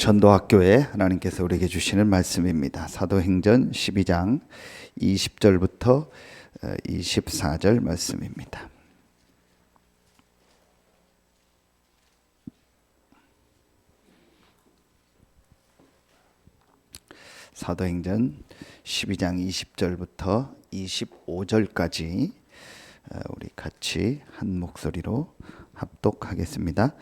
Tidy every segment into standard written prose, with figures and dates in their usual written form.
전도학교에 하나님께서 우리에게 주시는 말씀입니다. 사도행전 12장 20절부터 24절 말씀입니다. 사도행전 12장 20절부터 25절까지 우리 같이 한 목소리로 합독하겠습니다.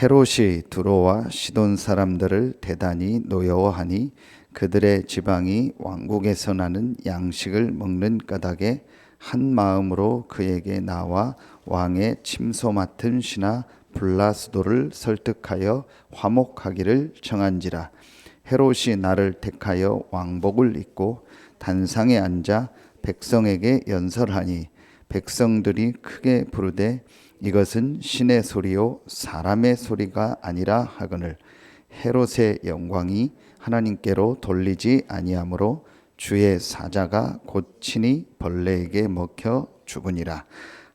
헤롯이 두로와 시돈 사람들을 대단히 노여워하니 그들의 지방이 왕국에서 나는 양식을 먹는 까닭에 한 마음으로 그에게 나와 왕의 침소 맡은 신하 블라스도를 설득하여 화목하기를 청한지라. 헤롯이 나를 택하여 왕복을 입고 단상에 앉아 백성에게 연설하니 백성들이 크게 부르되 이것은 신의 소리요 사람의 소리가 아니라 하거늘 헤롯의 영광이 하나님께로 돌리지 아니하므로 주의 사자가 곧 친히 벌레에게 먹혀 죽으니라.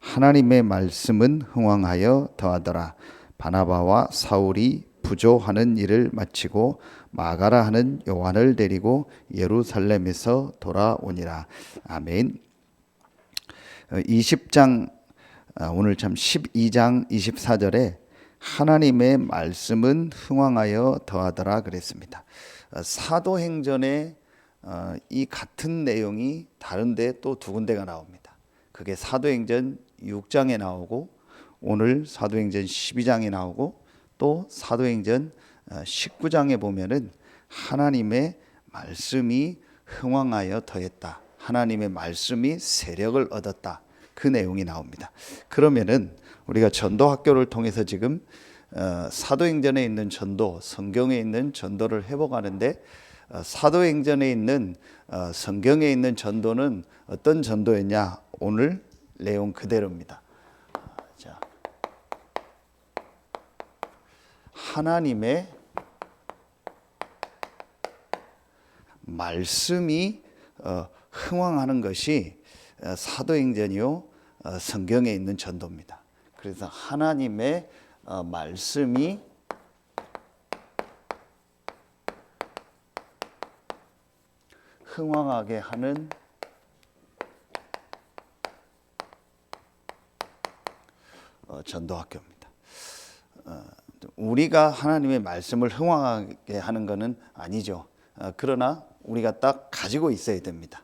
하나님의 말씀은 흥왕하여 더하더라. 바나바와 사울이 부조하는 일을 마치고 마가라 하는 요한을 데리고 예루살렘에서 돌아오니라. 아멘. 20장 오늘 참 12장 24절에 하나님의 말씀은 흥왕하여 더하더라 그랬습니다. 사도행전에 이 같은 내용이 다른데 또 두 군데가 나옵니다. 그게 사도행전 6장에 나오고 오늘 사도행전 12장에 나오고 또 사도행전 19장에 보면은 하나님의 말씀이 흥왕하여 더했다. 하나님의 말씀이 세력을 얻었다. 그 내용이 나옵니다. 그러면은 우리가 전도학교를 통해서 지금 사도행전에 있는 전도, 성경에 있는 전도를 회복하는데 사도행전에 있는 성경에 있는 전도는 어떤 전도였냐? 오늘 내용 그대로입니다. 자, 하나님의 말씀이 흥왕하는 것이 사도행전이요 성경에 있는 전도입니다. 그래서 하나님의 말씀이 흥왕하게 하는 전도학교입니다. 우리가 하나님의 말씀을 흥왕하게 하는 것은 아니죠. 그러나 우리가 딱 가지고 있어야 됩니다.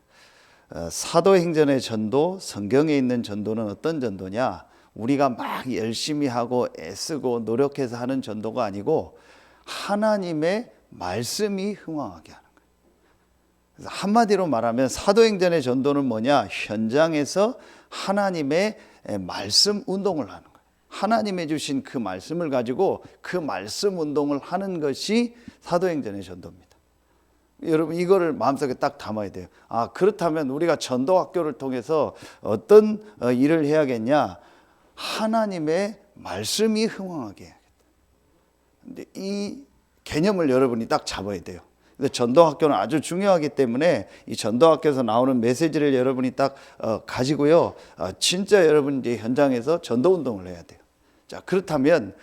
사도행전의 전도, 성경에 있는 전도는 어떤 전도냐? 우리가 막 열심히 하고 애쓰고 노력해서 하는 전도가 아니고 하나님의 말씀이 흥왕하게 하는 거예요. 그래서 한마디로 말하면 사도행전의 전도는 뭐냐? 현장에서 하나님의 말씀 운동을 하는 거예요. 하나님의 주신 그 말씀을 가지고 그 말씀 운동을 하는 것이 사도행전의 전도입니다. 여러분 이거를 마음속에 딱 담아야 돼요. 그렇다면 우리가 전도학교를 통해서 어떤 일을 해야겠냐? 하나님의 말씀이 흥왕하게 해야겠다. 근데 이 개념을 여러분이 딱 잡아야 돼요. 근데 전도학교는 아주 중요하기 때문에 이 전도학교에서 나오는 메시지를 여러분이 딱 가지고요. 진짜 여러분 이제 현장에서 전도운동을 해야 돼요. 자, 그렇다면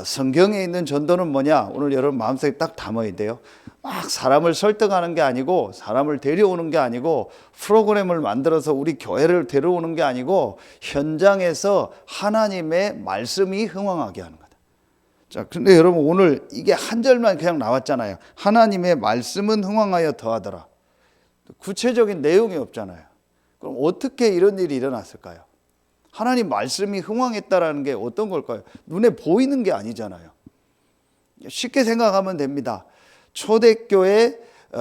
성경에 있는 전도는 뭐냐? 오늘 여러분 마음속에 딱 담아야 돼요. 막 사람을 설득하는 게 아니고 사람을 데려오는 게 아니고 프로그램을 만들어서 우리 교회를 데려오는 게 아니고 현장에서 하나님의 말씀이 흥왕하게 하는 거다. 자, 근데 여러분 오늘 이게 한 절만 그냥 나왔잖아요. 하나님의 말씀은 흥왕하여 더하더라. 구체적인 내용이 없잖아요. 그럼 어떻게 이런 일이 일어났을까요? 하나님 말씀이 흥왕했다라는 게 어떤 걸까요? 눈에 보이는 게 아니잖아요. 쉽게 생각하면 됩니다. 초대교회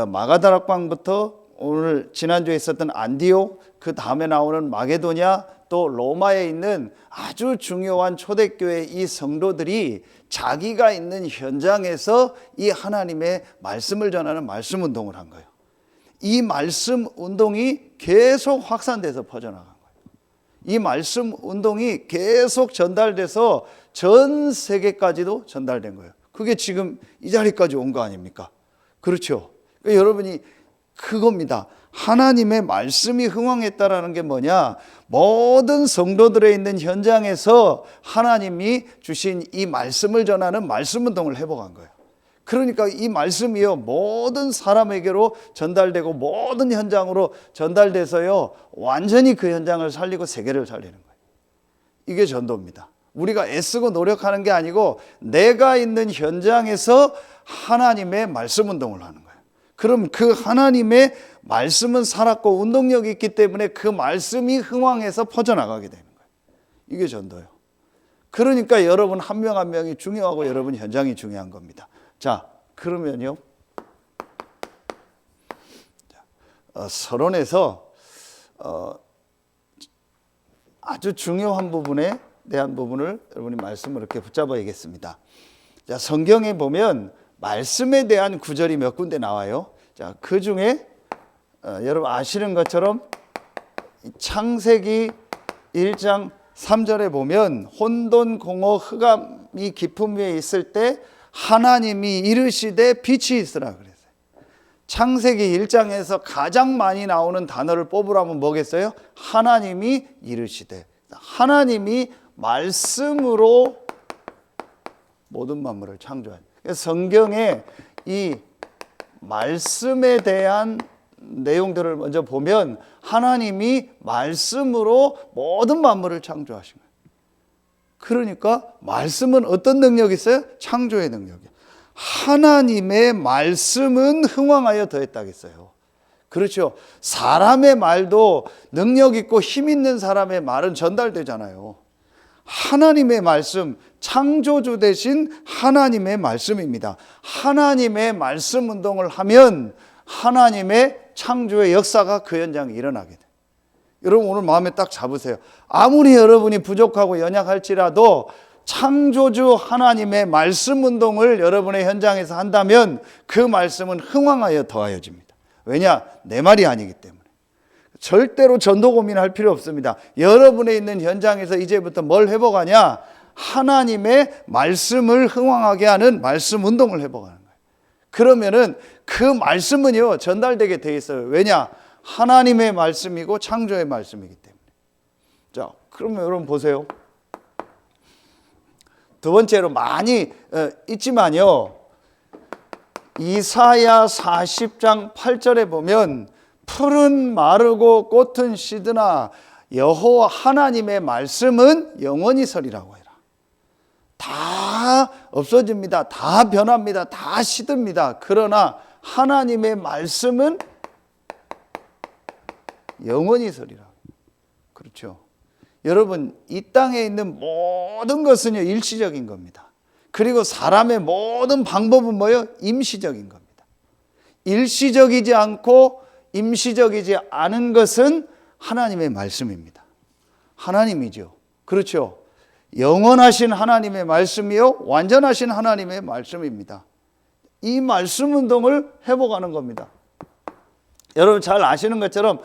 마가다락방부터 오늘 지난주에 있었던 안디옥, 그 다음에 나오는 마게도냐, 또 로마에 있는 아주 중요한 초대교회 이 성도들이 자기가 있는 현장에서 이 하나님의 말씀을 전하는 말씀 운동을 한 거예요. 이 말씀 운동이 계속 확산돼서 퍼져나간 거예요. 이 말씀 운동이 계속 전달돼서 전 세계까지도 전달된 거예요. 그게 지금 이 자리까지 온 거 아닙니까? 그렇죠. 그러니까 여러분이 그겁니다. 하나님의 말씀이 흥왕했다라는 게 뭐냐? 모든 성도들에 있는 현장에서 하나님이 주신 이 말씀을 전하는 말씀 운동을 회복한 거예요. 그러니까 이 말씀이요 모든 사람에게로 전달되고 모든 현장으로 전달돼서요 완전히 그 현장을 살리고 세계를 살리는 거예요. 이게 전도입니다. 우리가 애쓰고 노력하는 게 아니고 내가 있는 현장에서 하나님의 말씀 운동을 하는 거예요. 그럼 그 하나님의 말씀은 살았고 운동력이 있기 때문에 그 말씀이 흥왕해서 퍼져나가게 되는 거예요. 이게 전도예요. 그러니까 여러분 한 명 한 명이 중요하고 여러분 현장이 중요한 겁니다. 자, 그러면요. 서론에서 아주 중요한 부분에 대한 부분을 여러분이 말씀을 이렇게 붙잡아야겠습니다. 자, 성경에 보면 말씀에 대한 구절이 몇 군데 나와요. 자, 그 중에 여러분 아시는 것처럼 창세기 1장 3절에 보면 혼돈 공허 흑암이 깊음 위에 있을 때 하나님이 이르시되 빛이 있으라 그랬어요. 창세기 1장에서 가장 많이 나오는 단어를 뽑으라면 뭐겠어요? 하나님이 이르시되. 하나님이 말씀으로 모든 만물을 창조한. 성경에 이 말씀에 대한 내용들을 먼저 보면 하나님이 말씀으로 모든 만물을 창조하신 거예요. 그러니까 말씀은 어떤 능력이 있어요? 창조의 능력이에요. 하나님의 말씀은 흥왕하여 더했다겠어요. 그렇죠. 사람의 말도 능력 있고 힘 있는 사람의 말은 전달되잖아요. 하나님의 말씀, 창조주 되신 하나님의 말씀입니다. 하나님의 말씀 운동을 하면 하나님의 창조의 역사가 그 현장에 일어나게 돼요. 여러분 오늘 마음에 딱 잡으세요. 아무리 여러분이 부족하고 연약할지라도 창조주 하나님의 말씀 운동을 여러분의 현장에서 한다면 그 말씀은 흥왕하여 더하여집니다. 왜냐? 내 말이 아니기 때문에. 절대로 전도 고민할 필요 없습니다. 여러분의 있는 현장에서 이제부터 뭘 회복하냐? 하나님의 말씀을 흥왕하게 하는 말씀 운동을 회복하는 거예요. 그러면은 그 말씀은요 전달되게 돼 있어요. 왜냐? 하나님의 말씀이고 창조의 말씀이기 때문에. 자, 그러면 여러분 보세요. 두 번째로 많이 있지만요. 이사야 40장 8절에 보면 풀은 마르고 꽃은 시드나 여호와 하나님의 말씀은 영원히 서리라고 해라. 다 없어집니다. 다 변합니다. 다 시듭니다. 그러나 하나님의 말씀은 영원히 서리라. 그렇죠. 여러분 이 땅에 있는 모든 것은요 일시적인 겁니다. 그리고 사람의 모든 방법은 뭐예요? 임시적인 겁니다. 일시적이지 않고 임시적이지 않은 것은 하나님의 말씀입니다. 하나님이죠. 그렇죠. 영원하신 하나님의 말씀이요 완전하신 하나님의 말씀입니다. 이 말씀 운동을 회복하는 겁니다. 여러분 잘 아시는 것처럼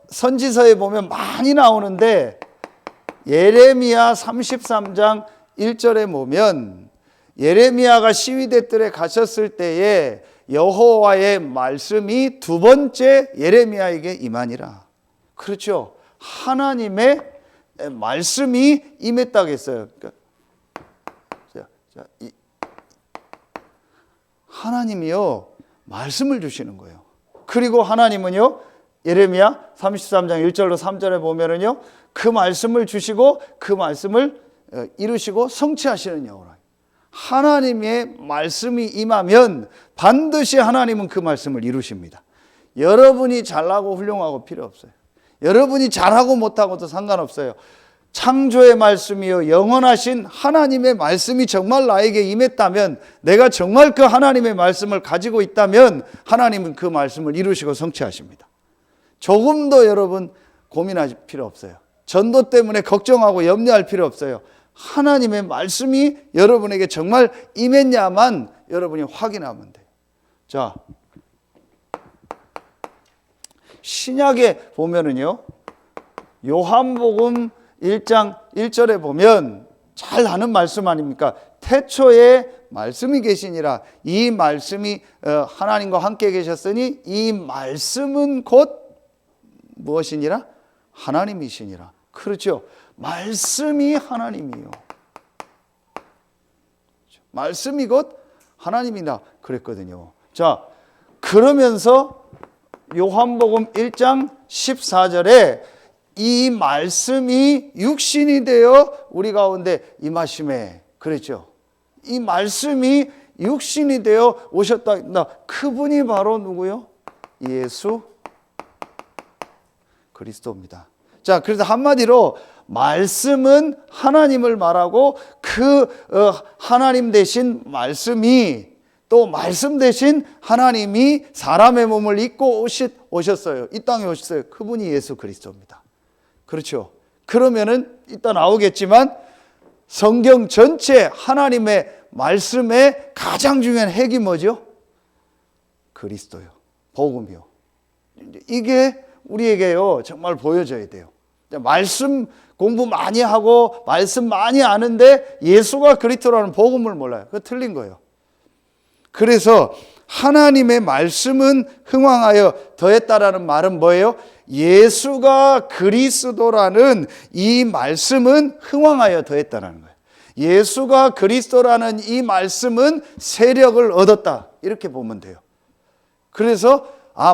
선지서에 보면 많이 나오는데 예레미야 33장 1절에 보면 예레미야가 시위대 뜰에 갇혔을 때에 여호와의 말씀이 두 번째 예레미야에게 임하니라. 그렇죠. 하나님의 말씀이 임했다고 했어요. 하나님이요 말씀을 주시는 거예요. 그리고 하나님은요 예레미야 33장 1절로 3절에 보면은요 그 말씀을 주시고 그 말씀을 이루시고 성취하시는 여호라. 하나님의 말씀이 임하면 반드시 하나님은 그 말씀을 이루십니다. 여러분이 잘나고 훌륭하고 필요 없어요. 여러분이 잘하고 못하고도 상관없어요. 창조의 말씀이요 영원하신 하나님의 말씀이 정말 나에게 임했다면, 내가 정말 그 하나님의 말씀을 가지고 있다면 하나님은 그 말씀을 이루시고 성취하십니다. 조금도 여러분 고민하실 필요 없어요. 전도 때문에 걱정하고 염려할 필요 없어요. 하나님의 말씀이 여러분에게 정말 임했냐만 여러분이 확인하면 돼요. 자, 신약에 보면은요 요한복음 1장 1절에 보면 잘 아는 말씀 아닙니까? 태초에 말씀이 계시니라. 이 말씀이 하나님과 함께 계셨으니 이 말씀은 곧 무엇이니라? 하나님이시니라. 그렇죠. 말씀이 하나님이요. 말씀이 곧 하나님이나 그랬거든요. 자, 그러면서 요한복음 1장 14절에 이 말씀이 육신이 되어 우리 가운데 임하심에 그랬죠. 이 말씀이 육신이 되어 오셨다. 그분이 바로 누구요? 예수 그리스도입니다. 자, 그래서 한마디로 말씀은 하나님을 말하고 그 하나님 되신 말씀이 또 말씀 대신 하나님이 사람의 몸을 입고 오셨어요. 이 땅에 오셨어요. 그분이 예수 그리스도입니다. 그렇죠. 그러면은 이따 나오겠지만 성경 전체 하나님의 말씀의 가장 중요한 핵이 뭐죠? 그리스도요. 복음이요. 이게 우리에게요 정말 보여져야 돼요. 말씀 공부 많이 하고 말씀 많이 아는데 예수가 그리스도라는 복음을 몰라요. 그거 틀린 거예요. 그래서 하나님의 말씀은 흥왕하여 더했다라는 말은 뭐예요? 예수가 그리스도라는 이 말씀은 흥왕하여 더했다라는 거예요. 예수가 그리스도라는 이 말씀은 세력을 얻었다. 이렇게 보면 돼요. 그래서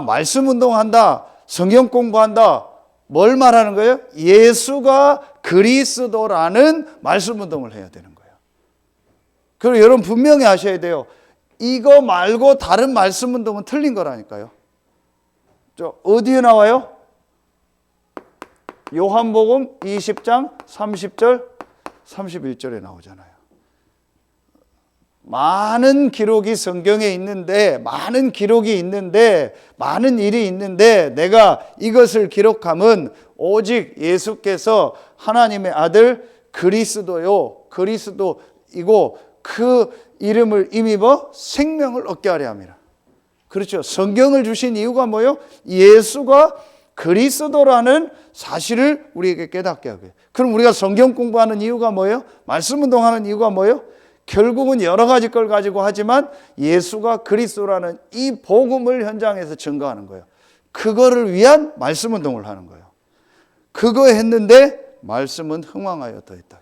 말씀 운동한다. 성경 공부한다. 뭘 말하는 거예요? 예수가 그리스도라는 말씀 운동을 해야 되는 거예요. 그리고 여러분 분명히 아셔야 돼요. 이거 말고 다른 말씀 운동은 틀린 거라니까요. 어디에 나와요? 요한복음 20장 30절 31절에 나오잖아요. 많은 기록이 성경에 있는데 많은 기록이 있는데 많은 일이 있는데 내가 이것을 기록함은 오직 예수께서 하나님의 아들 그리스도요 그리스도이고 그 이름을 힘입어 생명을 얻게 하려 함이라. 그렇죠. 성경을 주신 이유가 뭐예요? 예수가 그리스도라는 사실을 우리에게 깨닫게 하고요. 그럼 우리가 성경 공부하는 이유가 뭐예요? 말씀 운동하는 이유가 뭐예요? 결국은 여러 가지 걸 가지고 하지만 예수가 그리스도라는 이 복음을 현장에서 증거하는 거예요. 그거를 위한 말씀 운동을 하는 거예요. 그거 했는데 말씀은 흥왕하여 더했다.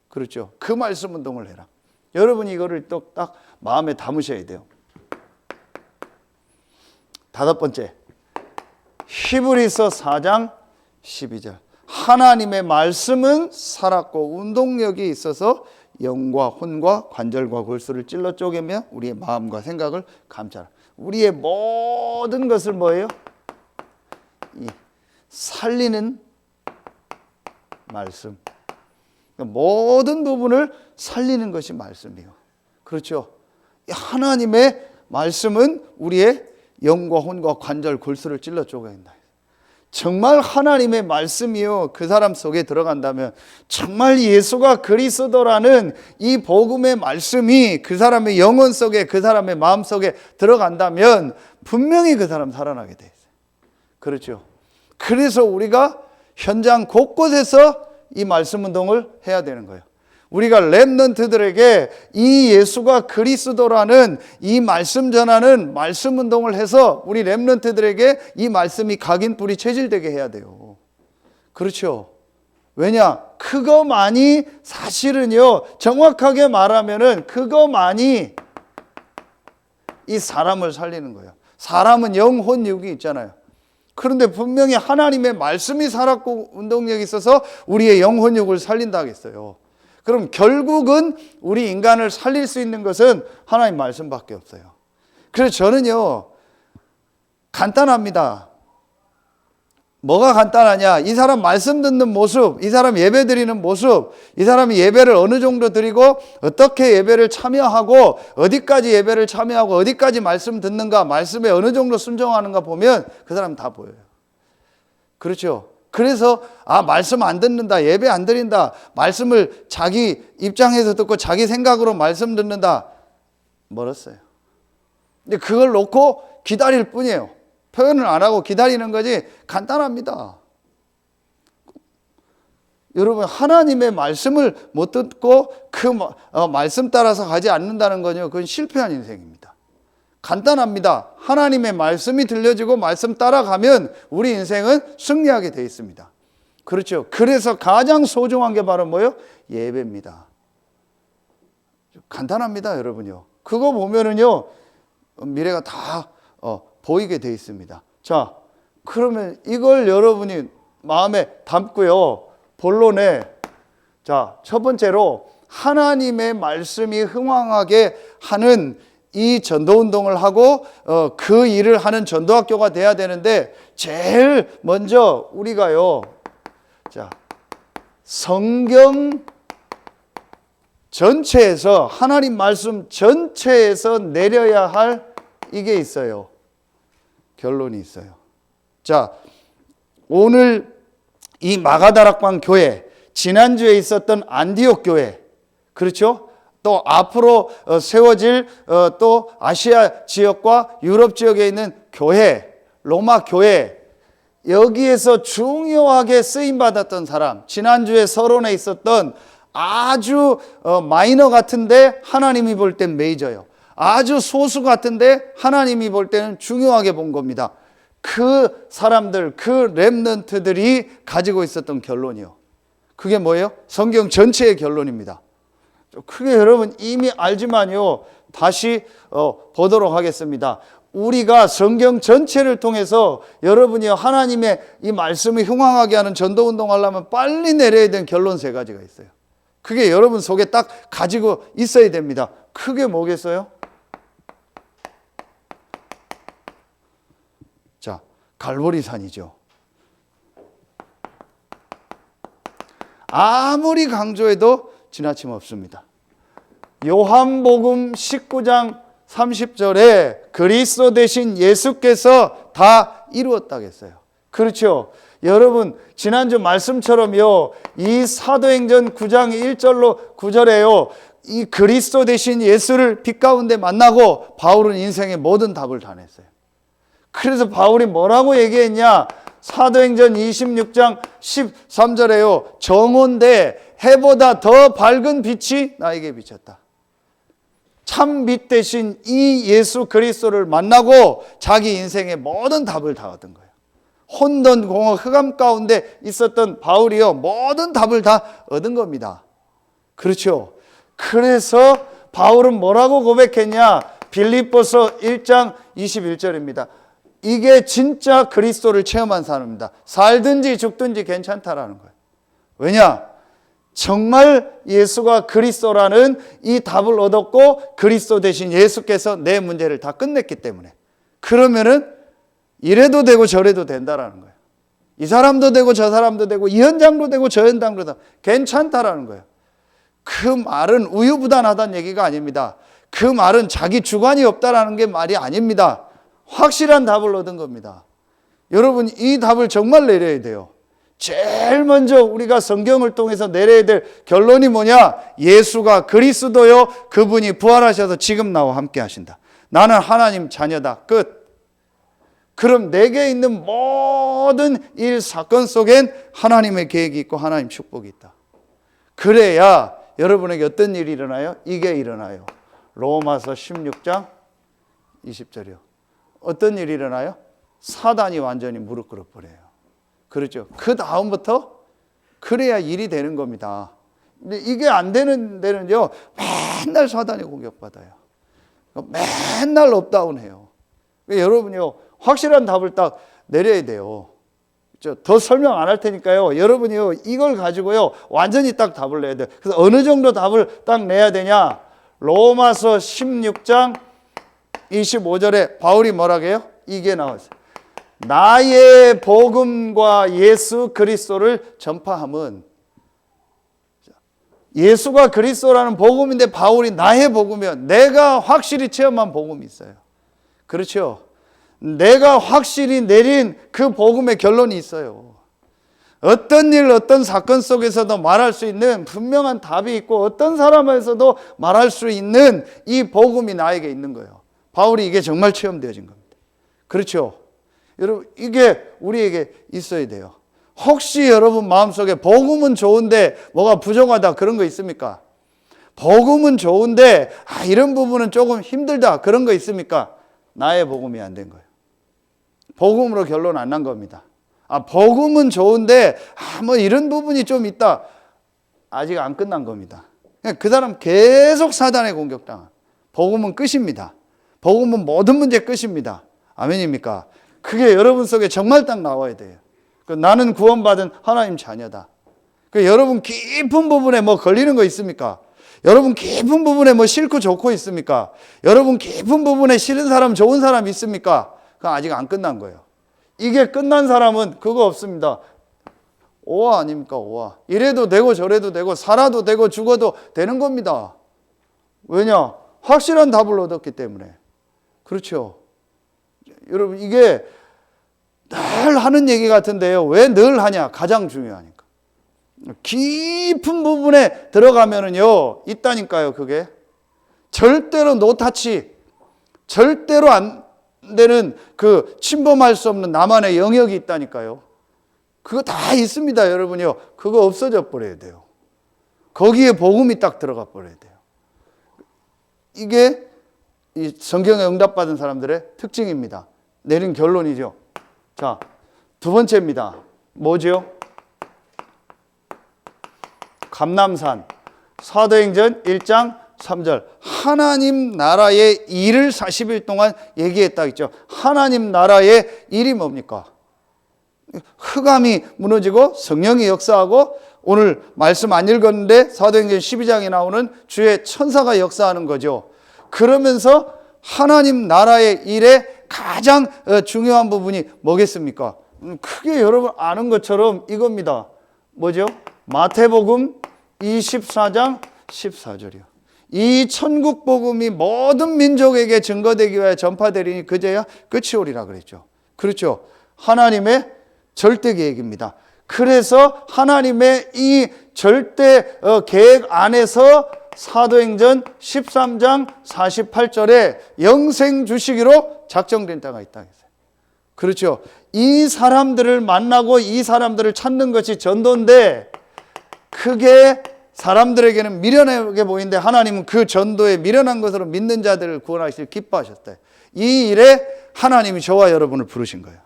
그렇죠. 그 말씀 운동을 해라. 여러분이 이거를 또 딱 마음에 담으셔야 돼요. 다섯 번째, 히브리서 4장 12절. 하나님의 말씀은 살았고 운동력이 있어서 영과 혼과 관절과 골수를 찔러 쪼개며 우리의 마음과 생각을 감찰하. 우리의 모든 것을 뭐예요? 살리는 말씀. 모든 부분을 살리는 것이 말씀이에요. 그렇죠. 하나님의 말씀은 우리의 영과 혼과 관절 골수를 찔러 쪼갠다. 정말 하나님의 말씀이요 그 사람 속에 들어간다면 정말 예수가 그리스도라는 이 복음의 말씀이 그 사람의 영혼 속에 그 사람의 마음 속에 들어간다면 분명히 그 사람 살아나게 돼 있어요. 그렇죠. 그래서 우리가 현장 곳곳에서 이 말씀 운동을 해야 되는 거예요. 우리가 렘넌트들에게 이 예수가 그리스도라는 이 말씀 전하는 말씀 운동을 해서 우리 렘넌트들에게 이 말씀이 각인뿌리 체질되게 해야 돼요. 그렇죠. 왜냐? 그거만이 사실은요 정확하게 말하면은 그거만이 이 사람을 살리는 거예요. 사람은 영혼 육이 있잖아요. 그런데 분명히 하나님의 말씀이 살았고 운동력이 있어서 우리의 영혼육을 살린다 하겠어요. 그럼 결국은 우리 인간을 살릴 수 있는 것은 하나님 말씀밖에 없어요. 그래서 저는요 간단합니다. 뭐가 간단하냐? 이 사람 말씀 듣는 모습, 이 사람 예배 드리는 모습, 이 사람이 예배를 어느 정도 드리고 어떻게 예배를 참여하고 어디까지 예배를 참여하고 어디까지 말씀 듣는가, 말씀에 어느 정도 순종하는가 보면 그 사람 다 보여요. 그렇죠. 그래서 말씀 안 듣는다, 예배 안 드린다, 말씀을 자기 입장에서 듣고 자기 생각으로 말씀 듣는다, 멀었어요. 근데 그걸 놓고 기다릴 뿐이에요. 표현을 안 하고 기다리는 거지. 간단합니다. 여러분 하나님의 말씀을 못 듣고 그 말씀 따라서 가지 않는다는 거요. 그건 실패한 인생입니다. 간단합니다. 하나님의 말씀이 들려지고 말씀 따라가면 우리 인생은 승리하게 되어 있습니다. 그렇죠. 그래서 가장 소중한 게 바로 뭐예요? 예배입니다. 간단합니다, 여러분요. 그거 보면은요, 미래가 다 보이게 돼 있습니다. 자, 그러면 이걸 여러분이 마음에 담고요. 본론에, 자, 첫 번째로 하나님의 말씀이 흥왕하게 하는 이 전도운동을 하고 그 일을 하는 전도학교가 돼야 되는데, 제일 먼저 우리가요, 자, 성경 전체에서, 하나님 말씀 전체에서 내려야 할 이게 있어요. 결론이 있어요. 자, 오늘 이 마가다락방 교회, 지난주에 있었던 안디옥 교회, 그렇죠? 또 앞으로 세워질 또 아시아 지역과 유럽 지역에 있는 교회, 로마 교회, 여기에서 중요하게 쓰임받았던 사람, 지난주에 서론에 있었던 아주 마이너 같은데 하나님이 볼 땐 메이저요. 아주 소수 같은데 하나님이 볼 때는 중요하게 본 겁니다. 그 사람들, 그 렘넌트들이 가지고 있었던 결론이요. 그게 뭐예요? 성경 전체의 결론입니다. 크게 여러분 이미 알지만요, 다시 보도록 하겠습니다. 우리가 성경 전체를 통해서 여러분이 하나님의 이 말씀을 흉왕하게 하는 전도운동 하려면 빨리 내려야 되는 결론 세 가지가 있어요. 그게 여러분 속에 딱 가지고 있어야 됩니다. 크게 뭐겠어요? 자, 갈보리산이죠. 아무리 강조해도 지나침 없습니다. 요한복음 19장 30절에 그리스도 대신 예수께서 다 이루었다고 했어요. 그렇죠. 여러분 지난주 말씀처럼요, 이 사도행전 9장 1절로 9절에요, 이 그리스도 대신 예수를 빛 가운데 만나고 바울은 인생의 모든 답을 다 냈어요. 그래서 바울이 뭐라고 얘기했냐? 사도행전 26장 13절에요, 정오인데 해보다 더 밝은 빛이 나에게 비쳤다. 참 빛 대신 이 예수 그리스도를 만나고 자기 인생의 모든 답을 다 얻은 거예요. 혼돈 공허 흑암 가운데 있었던 바울이요, 모든 답을 다 얻은 겁니다. 그렇죠. 그래서 바울은 뭐라고 고백했냐? 빌립보서 1장 21절입니다. 이게 진짜 그리스도를 체험한 사람입니다. 살든지 죽든지 괜찮다라는 거예요. 왜냐? 정말 예수가 그리스도라는 이 답을 얻었고 그리스도 대신 예수께서 내 문제를 다 끝냈기 때문에, 그러면은 이래도 되고 저래도 된다라는 거예요. 이 사람도 되고 저 사람도 되고 이 현장도 되고 저 현장도 되고 괜찮다라는 거예요. 그 말은 우유부단하다는 얘기가 아닙니다. 그 말은 자기 주관이 없다라는 게 말이 아닙니다. 확실한 답을 얻은 겁니다. 여러분 이 답을 정말 내려야 돼요. 제일 먼저 우리가 성경을 통해서 내려야 될 결론이 뭐냐? 예수가 그리스도요, 그분이 부활하셔서 지금 나와 함께 하신다. 나는 하나님 자녀다. 끝. 그럼 내게 있는 모든 일 사건 속엔 하나님의 계획이 있고 하나님 축복이 있다. 그래야 여러분에게 어떤 일이 일어나요? 이게 일어나요. 로마서 16장 20절이요. 어떤 일이 일어나요? 사단이 완전히 무릎 꿇어버려요. 그렇죠. 그 다음부터 그래야 일이 되는 겁니다. 근데 이게 안 되는 데는요, 맨날 사단이 공격받아요. 맨날 업다운해요. 여러분이요, 확실한 답을 딱 내려야 돼요. 더 설명 안 할 테니까요, 여러분이요, 이걸 가지고요, 완전히 딱 답을 내야 돼요. 그래서 어느 정도 답을 딱 내야 되냐? 로마서 16장 25절에 바울이 뭐라고 해요? 이게 나왔어요. 나의 복음과 예수 그리스도를 전파함은, 예수가 그리스도라는 복음인데 바울이 나의 복음이요, 내가 확실히 체험한 복음이 있어요. 그렇죠. 내가 확실히 내린 그 복음의 결론이 있어요. 어떤 일, 어떤 사건 속에서도 말할 수 있는 분명한 답이 있고 어떤 사람에서도 말할 수 있는 이 복음이 나에게 있는 거예요. 바울이 이게 정말 체험되어진 겁니다. 그렇죠. 여러분 이게 우리에게 있어야 돼요. 혹시 여러분 마음속에 복음은 좋은데 뭐가 부족하다 그런 거 있습니까? 복음은 좋은데 이런 부분은 조금 힘들다 그런 거 있습니까? 나의 복음이 안 된 거예요. 복음으로 결론 안 난 겁니다. 복음은 좋은데 뭐 이런 부분이 좀 있다. 아직 안 끝난 겁니다. 그 사람 계속 사단의 공격당한, 복음은 끝입니다. 복음은 모든 문제 끝입니다. 아멘입니까? 그게 여러분 속에 정말 딱 나와야 돼요. 나는 구원받은 하나님 자녀다. 여러분 깊은 부분에 뭐 걸리는 거 있습니까? 여러분 깊은 부분에 뭐 싫고 좋고 있습니까? 여러분 깊은 부분에 싫은 사람 좋은 사람 있습니까? 그건 아직 안 끝난 거예요. 이게 끝난 사람은 그거 없습니다. 오화 아닙니까? 오화. 이래도 되고 저래도 되고 살아도 되고 죽어도 되는 겁니다. 왜냐? 확실한 답을 얻었기 때문에. 그렇죠. 여러분 이게 늘 하는 얘기 같은데요. 왜 늘 하냐? 가장 중요하니까. 깊은 부분에 들어가면은요, 있다니까요, 그게. 절대로 노타치, 절대로 안 되는 그 침범할 수 없는 나만의 영역이 있다니까요. 그거 다 있습니다, 여러분이요. 그거 없어져 버려야 돼요. 거기에 복음이 딱 들어가 버려야 돼요. 이게 이 성경에 응답받은 사람들의 특징입니다. 내린 결론이죠. 자, 두 번째입니다. 뭐죠? 감람산. 사도행전 1장 3절. 하나님 나라의 일을 40일 동안 얘기했다 했죠. 하나님 나라의 일이 뭡니까? 흑암이 무너지고 성령이 역사하고, 오늘 말씀 안 읽었는데 사도행전 12장에 나오는 주의 천사가 역사하는 거죠. 그러면서 하나님 나라의 일에 가장 중요한 부분이 뭐겠습니까? 크게 여러분 아는 것처럼 이겁니다. 뭐죠? 마태복음 24장 14절이요. 이 천국 복음이 모든 민족에게 증거되기 위하여 전파되리니 그제야 끝이 오리라 그랬죠. 그렇죠. 하나님의 절대 계획입니다. 그래서 하나님의 이 절대 계획 안에서 사도행전 13장 48절에 영생 주시기로 작정된 때가 있다 했어요. 그렇죠. 이 사람들을 만나고 이 사람들을 찾는 것이 전도인데, 그게 사람들에게는 미련하게 보이는데 하나님은 그 전도에 미련한 것으로 믿는 자들을 구원하시길 기뻐하셨대. 이 일에 하나님이 저와 여러분을 부르신 거예요.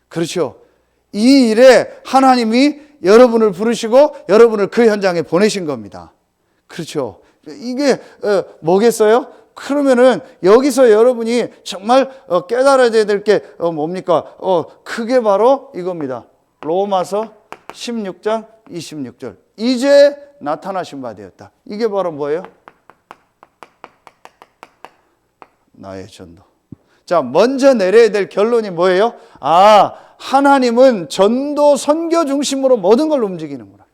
그렇죠. 이 일에 하나님이 여러분을 부르시고 여러분을 그 현장에 보내신 겁니다. 그렇죠. 이게 뭐겠어요? 그러면은 여기서 여러분이 정말 깨달아야 될 게 뭡니까? 그게 바로 이겁니다. 로마서 16장 26절. 이제 나타나신 바 되었다. 이게 바로 뭐예요? 나의 전도. 자, 먼저 내려야 될 결론이 뭐예요? 하나님은 전도 선교 중심으로 모든 걸 움직이는구나.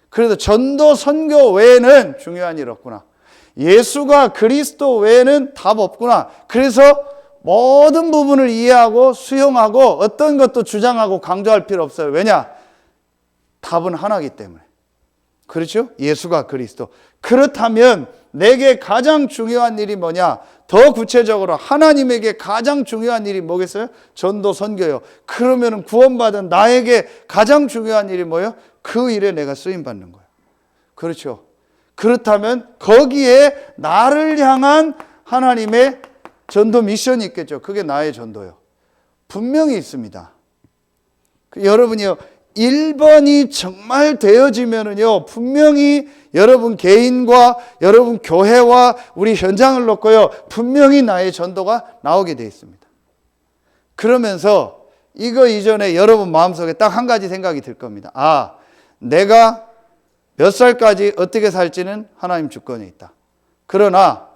그래도 전도 선교 외에는 중요한 일 없구나. 예수가 그리스도 외에는 답 없구나. 그래서 모든 부분을 이해하고 수용하고 어떤 것도 주장하고 강조할 필요 없어요. 왜냐? 답은 하나이기 때문에. 그렇죠? 예수가 그리스도. 그렇다면 내게 가장 중요한 일이 뭐냐? 더 구체적으로 하나님에게 가장 중요한 일이 뭐겠어요? 전도 선교요. 그러면 구원받은 나에게 가장 중요한 일이 뭐예요? 그 일에 내가 쓰임받는 거예요. 그렇죠? 그렇다면 거기에 나를 향한 하나님의 전도 미션이 있겠죠. 그게 나의 전도요. 분명히 있습니다. 여러분이요, 1번이 정말 되어지면은요, 분명히 여러분 개인과 여러분 교회와 우리 현장을 놓고요, 분명히 나의 전도가 나오게 되어 있습니다. 그러면서 이거 이전에 여러분 마음속에 딱 한 가지 생각이 들 겁니다. 내가 몇 살까지 어떻게 살지는 하나님 주권에 있다. 그러나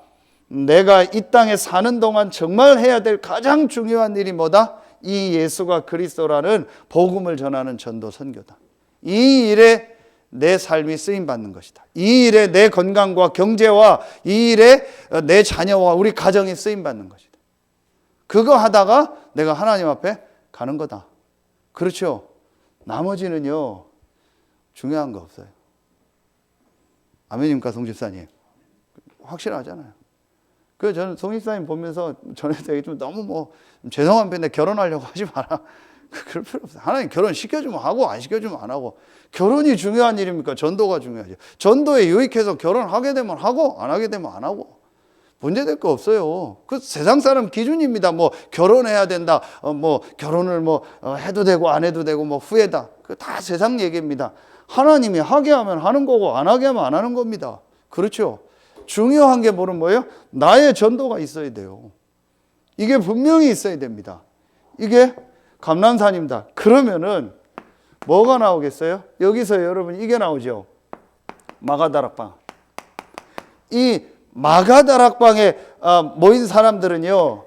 내가 이 땅에 사는 동안 정말 해야 될 가장 중요한 일이 뭐다? 이 예수가 그리스도라는 복음을 전하는 전도 선교다. 이 일에 내 삶이 쓰임받는 것이다. 이 일에 내 건강과 경제와 이 일에 내 자녀와 우리 가정이 쓰임받는 것이다. 그거 하다가 내가 하나님 앞에 가는 거다. 그렇죠? 나머지는요, 중요한 거 없어요. 아멘입니까, 송집사님? 확실하잖아요. 그래서 저는 송집사님 보면서 전에도 좀 너무 죄송한 편인데 결혼하려고 하지 마라. 그럴 필요 없어요. 하나님 결혼 시켜주면 하고 안 시켜주면 안 하고. 결혼이 중요한 일입니까? 전도가 중요하죠. 전도에 유익해서 결혼하게 되면 하고 안 하게 되면 안 하고. 문제될 거 없어요. 그 세상 사람 기준입니다. 결혼해야 된다. 결혼을 해도 되고 안 해도 되고 후회다. 그 다 세상 얘기입니다. 하나님이 하게 하면 하는 거고 안 하게 하면 안 하는 겁니다. 그렇죠? 중요한 게 뭐예요? 나의 전도가 있어야 돼요. 이게 분명히 있어야 됩니다. 이게 감람산입니다. 그러면은 뭐가 나오겠어요? 여기서 여러분 이게 나오죠. 마가다락방. 이 마가다락방에 모인 사람들은요,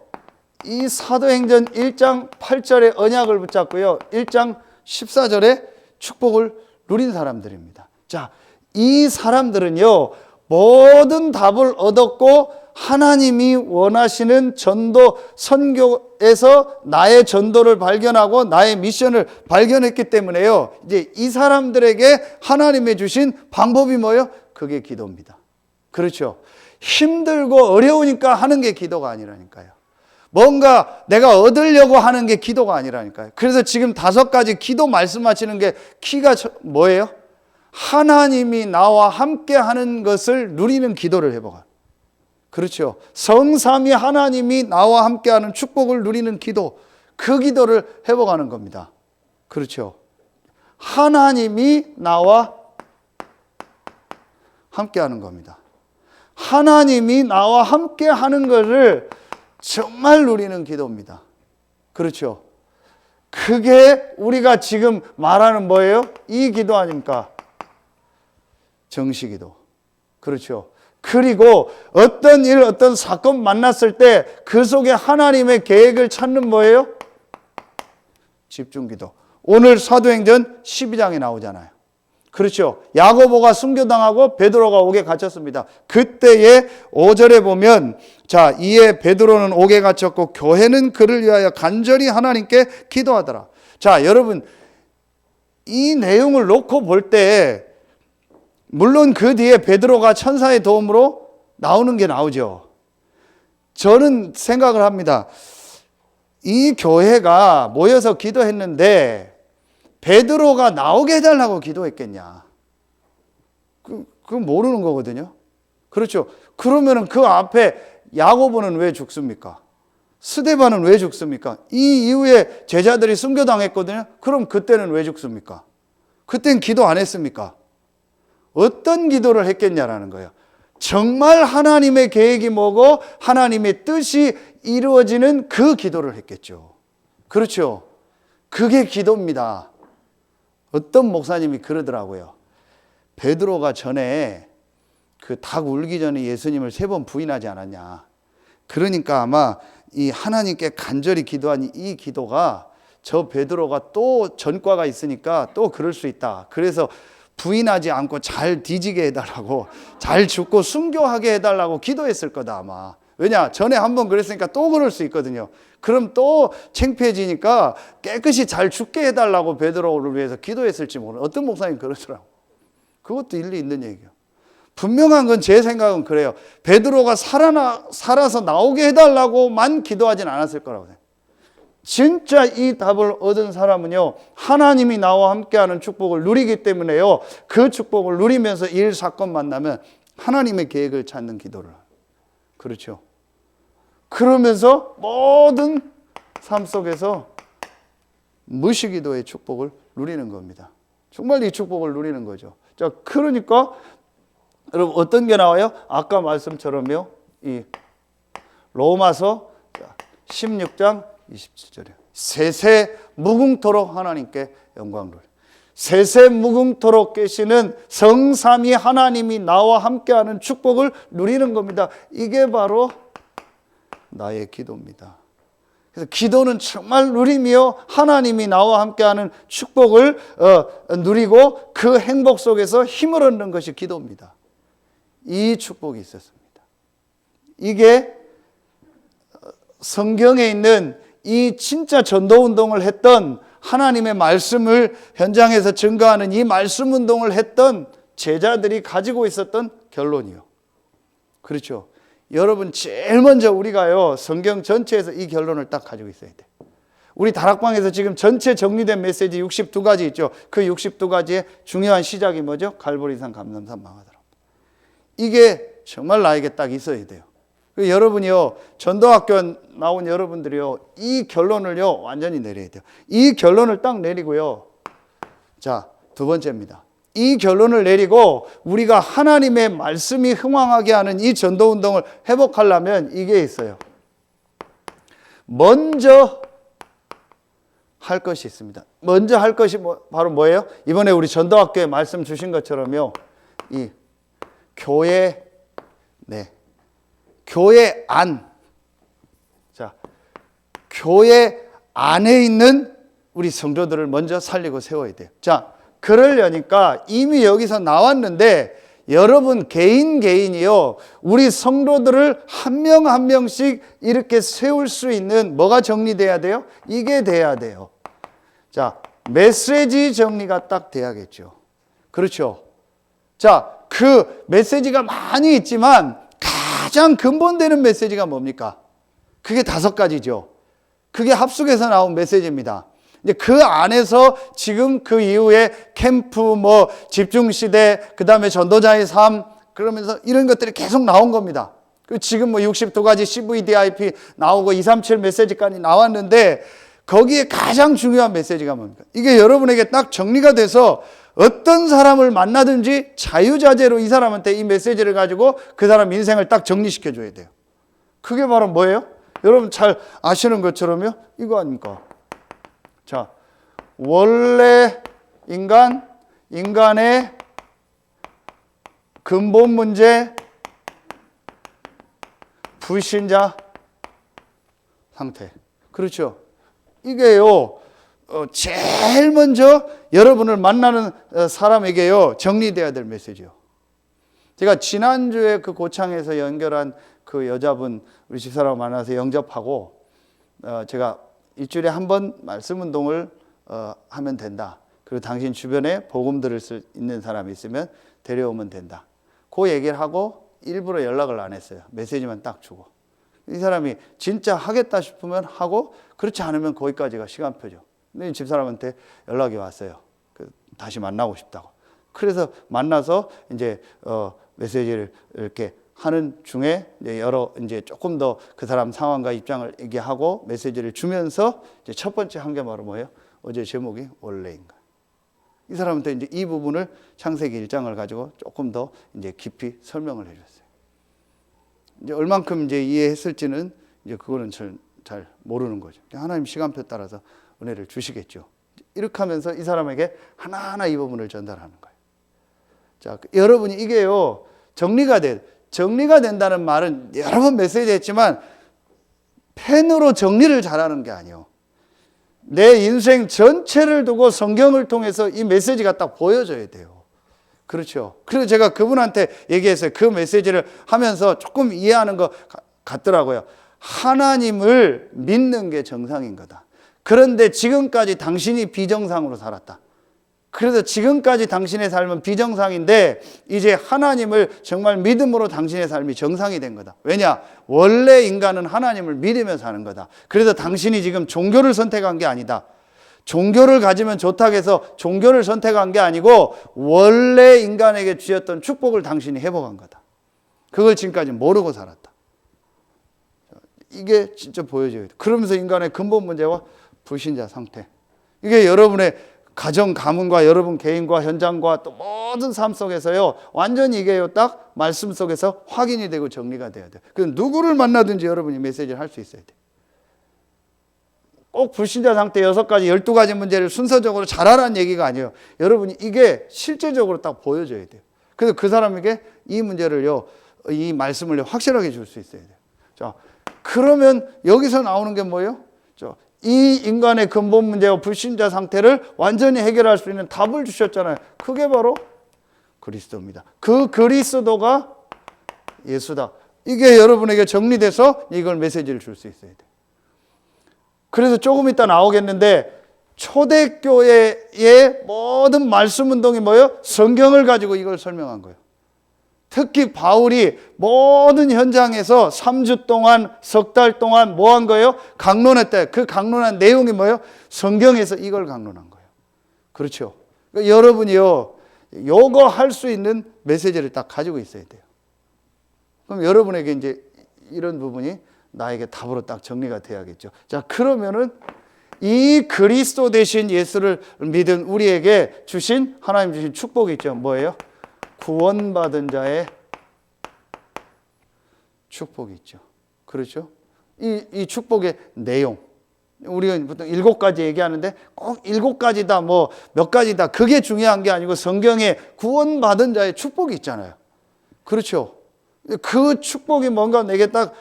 이 사도행전 1장 8절의 언약을 붙잡고요, 1장 14절의 축복을 누린 사람들입니다. 자, 이 사람들은요, 모든 답을 얻었고 하나님이 원하시는 전도 선교에서 나의 전도를 발견하고 나의 미션을 발견했기 때문에요, 이제 이 사람들에게 하나님이 주신 방법이 뭐예요? 그게 기도입니다. 그렇죠. 힘들고 어려우니까 하는 게 기도가 아니라니까요. 뭔가 내가 얻으려고 하는 게 기도가 아니라니까요. 그래서 지금 5가지 기도 말씀하시는 게 키가 뭐예요? 하나님이 나와 함께 하는 것을 누리는 기도를 해보가. 그렇죠. 성삼위 하나님이 나와 함께 하는 축복을 누리는 기도, 그 기도를 해보가는 겁니다. 그렇죠. 하나님이 나와 함께 하는 겁니다. 하나님이 나와 함께 하는 것을 정말 누리는 기도입니다. 그렇죠. 그게 우리가 지금 말하는 뭐예요? 이 기도 아닙니까? 정시기도. 그렇죠. 그리고 어떤 일, 어떤 사건 만났을 때 그 속에 하나님의 계획을 찾는 뭐예요? 집중기도. 오늘 사도행전 12장에 나오잖아요. 그렇죠. 야고보가 순교당하고 베드로가 옥에 갇혔습니다. 그때의 5절에 보면, 자, 이에 베드로는 옥에 갇혔고 교회는 그를 위하여 간절히 하나님께 기도하더라. 자, 여러분, 이 내용을 놓고 볼 때 물론 그 뒤에 베드로가 천사의 도움으로 나오는 게 나오죠. 저는 생각을 합니다. 이 교회가 모여서 기도했는데 베드로가 나오게 해달라고 기도했겠냐? 그건 모르는 거거든요. 그렇죠. 그러면은 그 앞에 야고보는 왜 죽습니까? 스데반은 왜 죽습니까? 이 이후에 제자들이 순교당했거든요. 그럼 그때는 왜 죽습니까? 그때는 기도 안 했습니까? 어떤 기도를 했겠냐라는 거예요. 정말 하나님의 계획이 뭐고 하나님의 뜻이 이루어지는 그 기도를 했겠죠. 그렇죠. 그게 기도입니다. 어떤 목사님이 그러더라고요. 베드로가 전에 그 닭 울기 전에 예수님을 3번 부인하지 않았냐. 그러니까 아마 이 하나님께 간절히 기도한 이 기도가 저 베드로가 또 전과가 있으니까 또 그럴 수 있다. 그래서 부인하지 않고 잘 뒤지게 해달라고, 잘 죽고 순교하게 해달라고 기도했을 거다 아마. 왜냐? 전에 한번 그랬으니까 또 그럴 수 있거든요. 그럼 또 창피해지니까 깨끗이 잘 죽게 해달라고 베드로를 위해서 기도했을지 모르는, 어떤 목사님 그러더라고. 그것도 일리 있는 얘기예요. 분명한 건 제 생각은 그래요. 베드로가 살아서 나오게 해달라고만 기도하진 않았을 거라고 생각해요. 진짜 이 답을 얻은 사람은요, 하나님이 나와 함께하는 축복을 누리기 때문에요, 그 축복을 누리면서 일, 사건 만나면 하나님의 계획을 찾는 기도를 해요. 그렇죠. 그러면서 모든 삶 속에서 무시기도의 축복을 누리는 겁니다. 정말 이 축복을 누리는 거죠. 자, 그러니까 여러분 어떤 게 나와요? 아까 말씀처럼요, 이 로마서 16장 27절이에요. 세세 무궁토록 하나님께 영광을. 세세 무궁토록 계시는 성삼위 하나님이 나와 함께하는 축복을 누리는 겁니다. 이게 바로 나의 기도입니다. 그래서 기도는 정말 누리며 하나님이 나와 함께하는 축복을 누리고 그 행복 속에서 힘을 얻는 것이 기도입니다. 이 축복이 있었습니다. 이게 성경에 있는 이 진짜 전도운동을 했던, 하나님의 말씀을 현장에서 증거하는 이 말씀 운동을 했던 제자들이 가지고 있었던 결론이요. 그렇죠. 여러분 제일 먼저 우리가요, 성경 전체에서 이 결론을 딱 가지고 있어야 돼. 우리 다락방에서 지금 전체 정리된 메시지 62가지 있죠. 그 62가지의 중요한 시작이 뭐죠? 갈보리산, 감람산, 마가다락. 이게 정말 나에게 딱 있어야 돼요. 여러분이요, 전도학교 나온 여러분들이요, 이 결론을요 완전히 내려야 돼요. 이 결론을 딱 내리고요. 자, 2번째입니다. 이 결론을 내리고 우리가 하나님의 말씀이 흥왕하게 하는 이 전도운동을 회복하려면 이게 있어요. 먼저 할 것이 있습니다. 먼저 할 것이 바로 뭐예요? 이번에 우리 전도학교에 말씀 주신 것처럼요. 이 교회, 교회 안. 자, 교회 안에 있는 우리 성도들을 먼저 살리고 세워야 돼요. 자, 그러려니까 이미 여기서 나왔는데 여러분 개인이요. 우리 성도들을 한 명 한 명씩 이렇게 세울 수 있는 뭐가 정리돼야 돼요? 이게 돼야 돼요. 자, 메시지 정리가 딱 돼야겠죠. 그렇죠. 자, 그 메시지가 많이 있지만 가장 근본되는 메시지가 뭡니까? 그게 5가지죠. 그게 합숙에서 나온 메시지입니다. 이제 그 안에서 지금 그 이후에 캠프, 집중시대, 그 다음에 전도자의 삶, 그러면서 이런 것들이 계속 나온 겁니다. 지금 62가지 CVDIP 나오고 237 메시지까지 나왔는데 거기에 가장 중요한 메시지가 뭡니까? 이게 여러분에게 딱 정리가 돼서 어떤 사람을 만나든지 자유자재로 이 사람한테 이 메시지를 가지고 그 사람 인생을 딱 정리시켜 줘야 돼요. 그게 바로 뭐예요? 여러분 잘 아시는 것처럼요. 이거 아닙니까? 자, 원래 인간의 근본 문제, 불신자 상태. 그렇죠. 이게요, 제일 먼저 여러분을 만나는 사람에게요, 정리돼야 될 메시지요. 제가 지난주에 그 고창에서 연결한 그 여자분, 우리 집사람 만나서 영접하고, 제가 일주일에 한 번 말씀 운동을 하면 된다. 그리고 당신 주변에 복음 들을 수 있는 사람이 있으면 데려오면 된다. 그 얘기를 하고 일부러 연락을 안 했어요. 메시지만 딱 주고. 이 사람이 진짜 하겠다 싶으면 하고 그렇지 않으면 거기까지가 시간표죠. 근데 집사람한테 연락이 왔어요. 다시 만나고 싶다고. 그래서 만나서 이제 메시지를 이렇게 하는 중에 이제 조금 더 그 사람 상황과 입장을 얘기하고 메시지를 주면서 이제 첫 번째 한 게 바로 뭐예요? 어제 제목이 원래인가. 이 사람한테 이제 이 부분을 창세기 1장을 가지고 조금 더 이제 깊이 설명을 해줬어요. 이제 얼만큼 이제 이해했을지는 이제 그거는 잘 모르는 거죠. 하나님 시간표 따라서 은혜를 주시겠죠. 이렇게 하면서 이 사람에게 하나하나 이 부분을 전달하는 거예요. 자, 여러분이 이게요, 정리가 된다는 말은 여러 번 메시지 했지만 펜으로 정리를 잘하는 게 아니에요. 내 인생 전체를 두고 성경을 통해서 이 메시지가 딱 보여져야 돼요. 그렇죠. 그리고 제가 그분한테 얘기했어요. 그 메시지를 하면서 조금 이해하는 것 같더라고요. 하나님을 믿는 게 정상인 거다. 그런데 지금까지 당신이 비정상으로 살았다. 그래서 지금까지 당신의 삶은 비정상인데 이제 하나님을 정말 믿음으로 당신의 삶이 정상이 된 거다. 왜냐? 원래 인간은 하나님을 믿으며 사는 거다. 그래서 당신이 지금 종교를 선택한 게 아니다. 종교를 가지면 좋다고 해서 종교를 선택한 게 아니고 원래 인간에게 주셨던 축복을 당신이 회복한 거다. 그걸 지금까지 모르고 살았다. 이게 진짜 보여져요. 그러면서 인간의 근본 문제와 불신자 상태. 이게 여러분의 가정, 가문과 여러분 개인과 현장과 또 모든 삶 속에서요, 완전히 이게요, 딱 말씀 속에서 확인이 되고 정리가 돼야 돼요. 그 누구를 만나든지 여러분이 메시지를 할 수 있어야 돼요. 꼭 불신자 상태 6가지, 12가지 문제를 순서적으로 잘하라는 얘기가 아니에요. 여러분이 이게 실제적으로 딱 보여줘야 돼요. 그래서 그 사람에게 이 문제를요, 이 말씀을 확실하게 줄 수 있어야 돼요. 자, 그러면 여기서 나오는 게 뭐예요? 이 인간의 근본 문제와 불신자 상태를 완전히 해결할 수 있는 답을 주셨잖아요. 그게 바로 그리스도입니다. 그 그리스도가 예수다. 이게 여러분에게 정리돼서 이걸 메시지를 줄 수 있어야 돼요. 그래서 조금 이따 나오겠는데 초대교회의 모든 말씀 운동이 뭐예요? 성경을 가지고 이걸 설명한 거예요. 특히 바울이 모든 현장에서 3주 동안, 석 달 동안 뭐 한 거예요? 강론했대. 그 강론한 내용이 뭐예요? 성경에서 이걸 강론한 거예요. 그렇죠. 그러니까 여러분이요, 요거 할 수 있는 메시지를 딱 가지고 있어야 돼요. 그럼 여러분에게 이제 이런 부분이 나에게 답으로 딱 정리가 돼야겠죠. 자, 그러면은 이 그리스도 되신 예수를 믿은 우리에게 주신 하나님 주신 축복이 있죠. 뭐예요? 구원받은 자의 축복이 있죠. 그렇죠? 이 축복의 내용. 우리가 보통 7가지 얘기하는데 꼭 7가지다 뭐 몇 가지다 그게 중요한 게 아니고 성경에 구원받은 자의 축복이 있잖아요. 그렇죠? 그 축복이 뭔가 내게 딱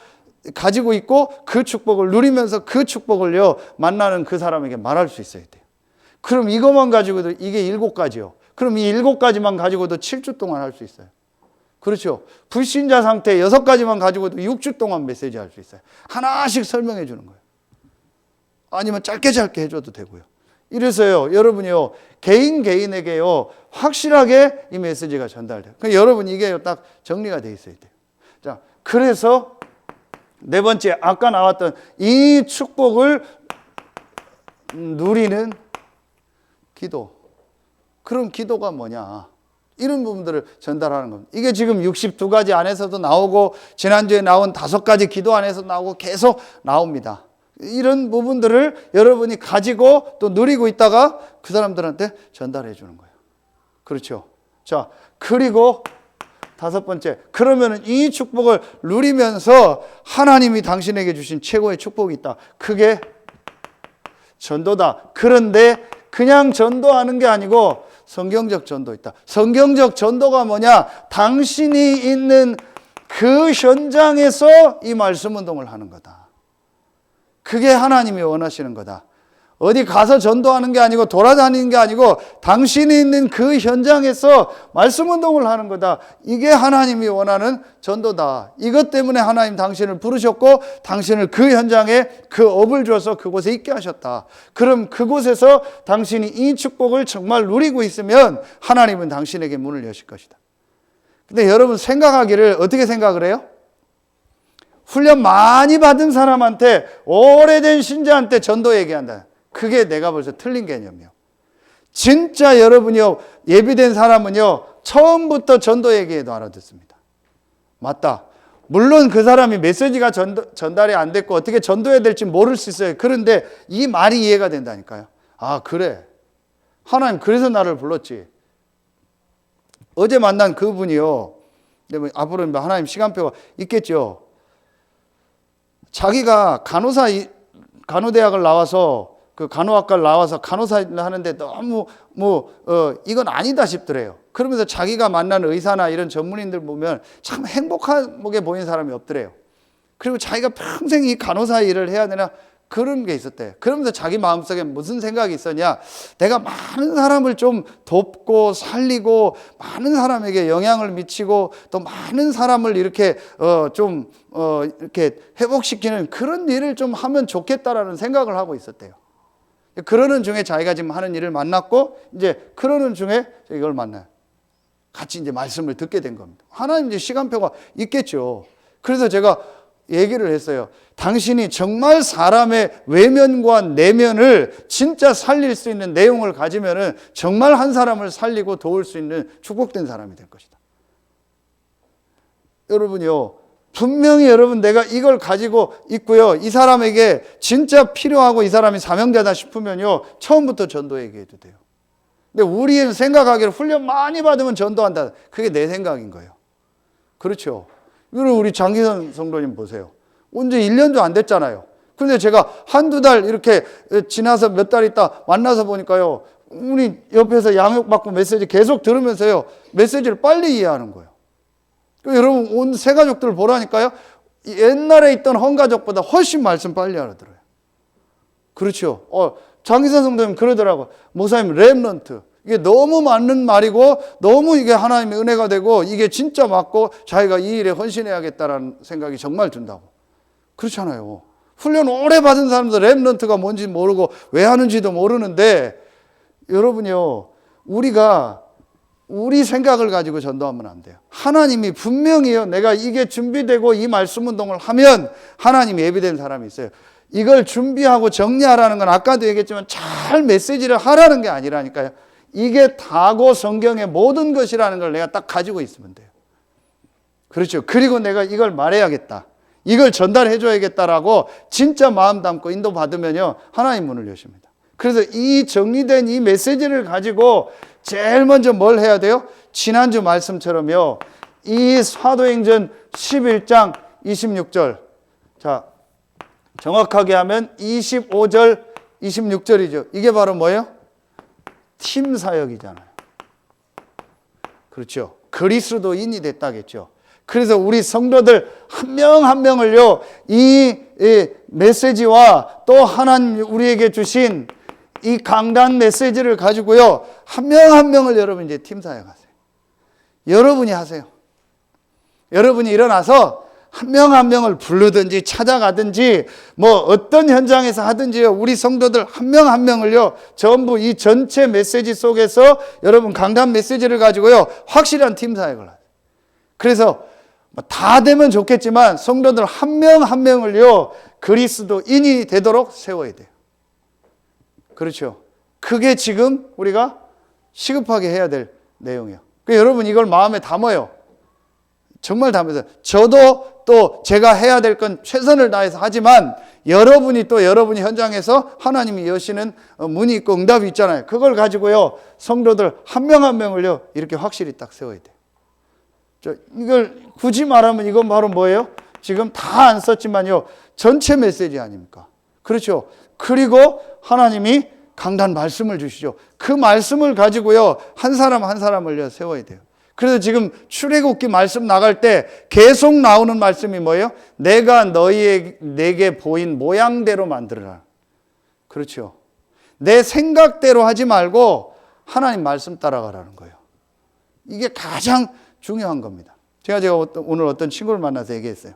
가지고 있고 그 축복을 누리면서 그 축복을요 만나는 그 사람에게 말할 수 있어야 돼요. 그럼 이것만 가지고도 이게 7가지요. 그럼 이 7가지만 가지고도 7주 동안 할 수 있어요. 그렇죠? 불신자 상태 6가지만 가지고도 6주 동안 메시지 할 수 있어요. 하나씩 설명해 주는 거예요. 아니면 짧게 해줘도 되고요. 이래서요 여러분이요 개인에게요 확실하게 이 메시지가 전달돼요. 그러니까 여러분 이게 딱 정리가 돼 있어야 돼요. 자, 그래서 네 번째, 아까 나왔던 이 축복을 누리는 기도. 그럼 기도가 뭐냐? 이런 부분들을 전달하는 겁니다. 이게 지금 62가지 안에서도 나오고 지난주에 나온 5가지 기도 안에서 나오고 계속 나옵니다. 이런 부분들을 여러분이 가지고 또 누리고 있다가 그 사람들한테 전달해 주는 거예요. 그렇죠? 자, 그리고 5번째, 그러면 이 축복을 누리면서 하나님이 당신에게 주신 최고의 축복이 있다. 그게 전도다. 그런데 그냥 전도하는 게 아니고 성경적 전도 있다. 성경적 전도가 뭐냐? 당신이 있는 그 현장에서 이 말씀 운동을 하는 거다. 그게 하나님이 원하시는 거다. 어디 가서 전도하는 게 아니고 돌아다니는 게 아니고 당신이 있는 그 현장에서 말씀 운동을 하는 거다. 이게 하나님이 원하는 전도다. 이것 때문에 하나님 당신을 부르셨고 당신을 그 현장에 그 업을 줘서 그곳에 있게 하셨다. 그럼 그곳에서 당신이 이 축복을 정말 누리고 있으면 하나님은 당신에게 문을 여실 것이다. 근데 여러분 생각하기를 어떻게 생각을 해요? 훈련 많이 받은 사람한테 오래된 신자한테 전도 얘기한다. 그게 내가 벌써 틀린 개념이요. 진짜 여러분이요 예비된 사람은요 처음부터 전도 얘기해도 알아듣습니다. 맞다. 물론 그 사람이 메시지가 전달이 안 됐고 어떻게 전도해야 될지 모를 수 있어요. 그런데 이 말이 이해가 된다니까요. 아 그래. 하나님 그래서 나를 불렀지. 어제 만난 그분이요. 앞으로 하나님 시간표가 있겠죠. 자기가 간호대학을 나와서 그 간호학과를 나와서 간호사를 하는데 너무 이건 아니다 싶더래요. 그러면서 자기가 만나는 의사나 이런 전문인들 보면 참 행복하게 보이는 사람이 없더래요. 그리고 자기가 평생 이 간호사 일을 해야 되나 그런 게 있었대요. 그러면서 자기 마음속에 무슨 생각이 있었냐? 내가 많은 사람을 좀 돕고 살리고 많은 사람에게 영향을 미치고 또 많은 사람을 이렇게 이렇게 회복시키는 그런 일을 좀 하면 좋겠다라는 생각을 하고 있었대요. 그러는 중에 자기가 지금 하는 일을 만났고 이제 그러는 중에 이걸 만나요. 같이 이제 말씀을 듣게 된 겁니다. 하나님 이제 시간표가 있겠죠. 그래서 제가 얘기를 했어요. 당신이 정말 사람의 외면과 내면을 진짜 살릴 수 있는 내용을 가지면은 정말 한 사람을 살리고 도울 수 있는 축복된 사람이 될 것이다. 여러분요, 분명히 여러분 내가 이걸 가지고 있고요. 이 사람에게 진짜 필요하고 이 사람이 사명자다 싶으면요. 처음부터 전도 얘기해도 돼요. 근데 우리는 생각하기를 훈련 많이 받으면 전도한다. 그게 내 생각인 거예요. 그렇죠. 우리 장기선 성도님 보세요. 언제 1년도 안 됐잖아요. 근데 제가 한두 달 이렇게 지나서 몇 달 있다 만나서 보니까요. 우리 옆에서 양육받고 메시지 계속 들으면서요. 메시지를 빨리 이해하는 거예요. 여러분 온 새 가족들 보라니까요. 옛날에 있던 헌가족보다 훨씬 말씀 빨리 알아들어요. 그렇죠. 장기선 성도님 그러더라고요. 목사님 렘넌트. 이게 너무 맞는 말이고 너무 이게 하나님의 은혜가 되고 이게 진짜 맞고 자기가 이 일에 헌신해야겠다라는 생각이 정말 든다고. 그렇잖아요. 훈련 오래 받은 사람들 렘넌트가 뭔지 모르고 왜 하는지도 모르는데 여러분요. 우리가 우리 생각을 가지고 전도하면 안 돼요. 하나님이 분명히요. 내가 이게 준비되고 이 말씀 운동을 하면 하나님이 예비된 사람이 있어요. 이걸 준비하고 정리하라는 건 아까도 얘기했지만 잘 메시지를 하라는 게 아니라니까요. 이게 다고 성경의 모든 것이라는 걸 내가 딱 가지고 있으면 돼요. 그렇죠. 그리고 내가 이걸 말해야겠다. 이걸 전달해 줘야겠다라고 진짜 마음 담고 인도받으면요, 하나님 문을 여십니다. 그래서 이 정리된 이 메시지를 가지고 제일 먼저 뭘 해야 돼요? 지난주 말씀처럼요, 이 사도행전 11장 26절, 자 정확하게 하면 25절 26절이죠. 이게 바로 뭐예요? 팀 사역이잖아요. 그렇죠. 그리스도인이 됐다겠죠. 그래서 우리 성도들 한 명 한 명을요, 이 메시지와 또 하나님 우리에게 주신 이 강단 메시지를 가지고요, 한 명 한 명을 여러분 이제 팀 사역하세요. 여러분이 하세요. 여러분이 일어나서 한 명 한 명을 부르든지 찾아가든지 뭐 어떤 현장에서 하든지요, 우리 성도들 한 명 한 명을요, 전부 이 전체 메시지 속에서 여러분 강단 메시지를 가지고요, 확실한 팀 사역을 하세요. 그래서 다 되면 좋겠지만 성도들 한 명 한 명을요, 그리스도인이 되도록 세워야 돼요. 그렇죠. 그게 지금 우리가 시급하게 해야 될 내용이에요. 그러니까 여러분 이걸 마음에 담아요. 정말 담으세요. 저도 또 제가 해야 될 건 최선을 다해서 하지만 여러분이 또 여러분이 현장에서 하나님이 여시는 문이 있고 응답이 있잖아요. 그걸 가지고요, 성도들 한 명 한 명을요, 이렇게 확실히 딱 세워야 돼요. 이걸 굳이 말하면 이건 바로 뭐예요? 지금 다 안 썼지만요, 전체 메시지 아닙니까? 그렇죠. 그리고 하나님이 강단 말씀을 주시죠. 그 말씀을 가지고요, 한 사람 한 사람을요, 세워야 돼요. 그래서 지금 출애굽기 말씀 나갈 때 계속 나오는 말씀이 뭐예요? 내가 내게 보인 모양대로 만들어라. 그렇죠. 내 생각대로 하지 말고 하나님 말씀 따라가라는 거예요. 이게 가장 중요한 겁니다. 제가 오늘 어떤 친구를 만나서 얘기했어요.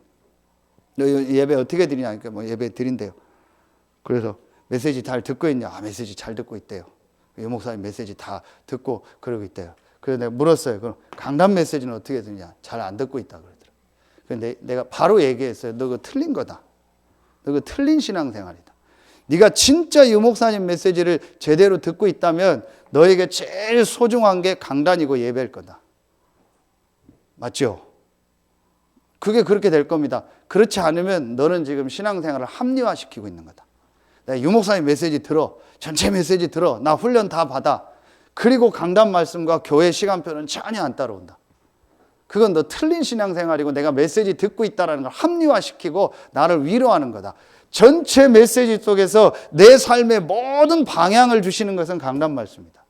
너 예배 어떻게 드리냐? 그러니까 뭐 예배 드린대요. 그래서 메시지 잘 듣고 있냐? 메시지 잘 듣고 있대요. 유 목사님 메시지 다 듣고 그러고 있대요. 그래서 내가 물었어요. 그럼 강단 메시지는 어떻게 듣냐? 잘 안 듣고 있다 그러더라고요. 근데 내가 바로 얘기했어요. 너 그거 틀린 거다. 너 그거 틀린 신앙생활이다. 네가 진짜 유 목사님 메시지를 제대로 듣고 있다면 너에게 제일 소중한 게 강단이고 예배일 거다. 맞죠? 그게 그렇게 될 겁니다. 그렇지 않으면 너는 지금 신앙생활을 합리화시키고 있는 거다. 내가 유 목사님 메시지 들어. 전체 메시지 들어. 나 훈련 다 받아. 그리고 강단 말씀과 교회 시간표는 전혀 안 따라온다. 그건 너 틀린 신앙생활이고 내가 메시지 듣고 있다는 걸 합리화시키고 나를 위로하는 거다. 전체 메시지 속에서 내 삶의 모든 방향을 주시는 것은 강단 말씀이다.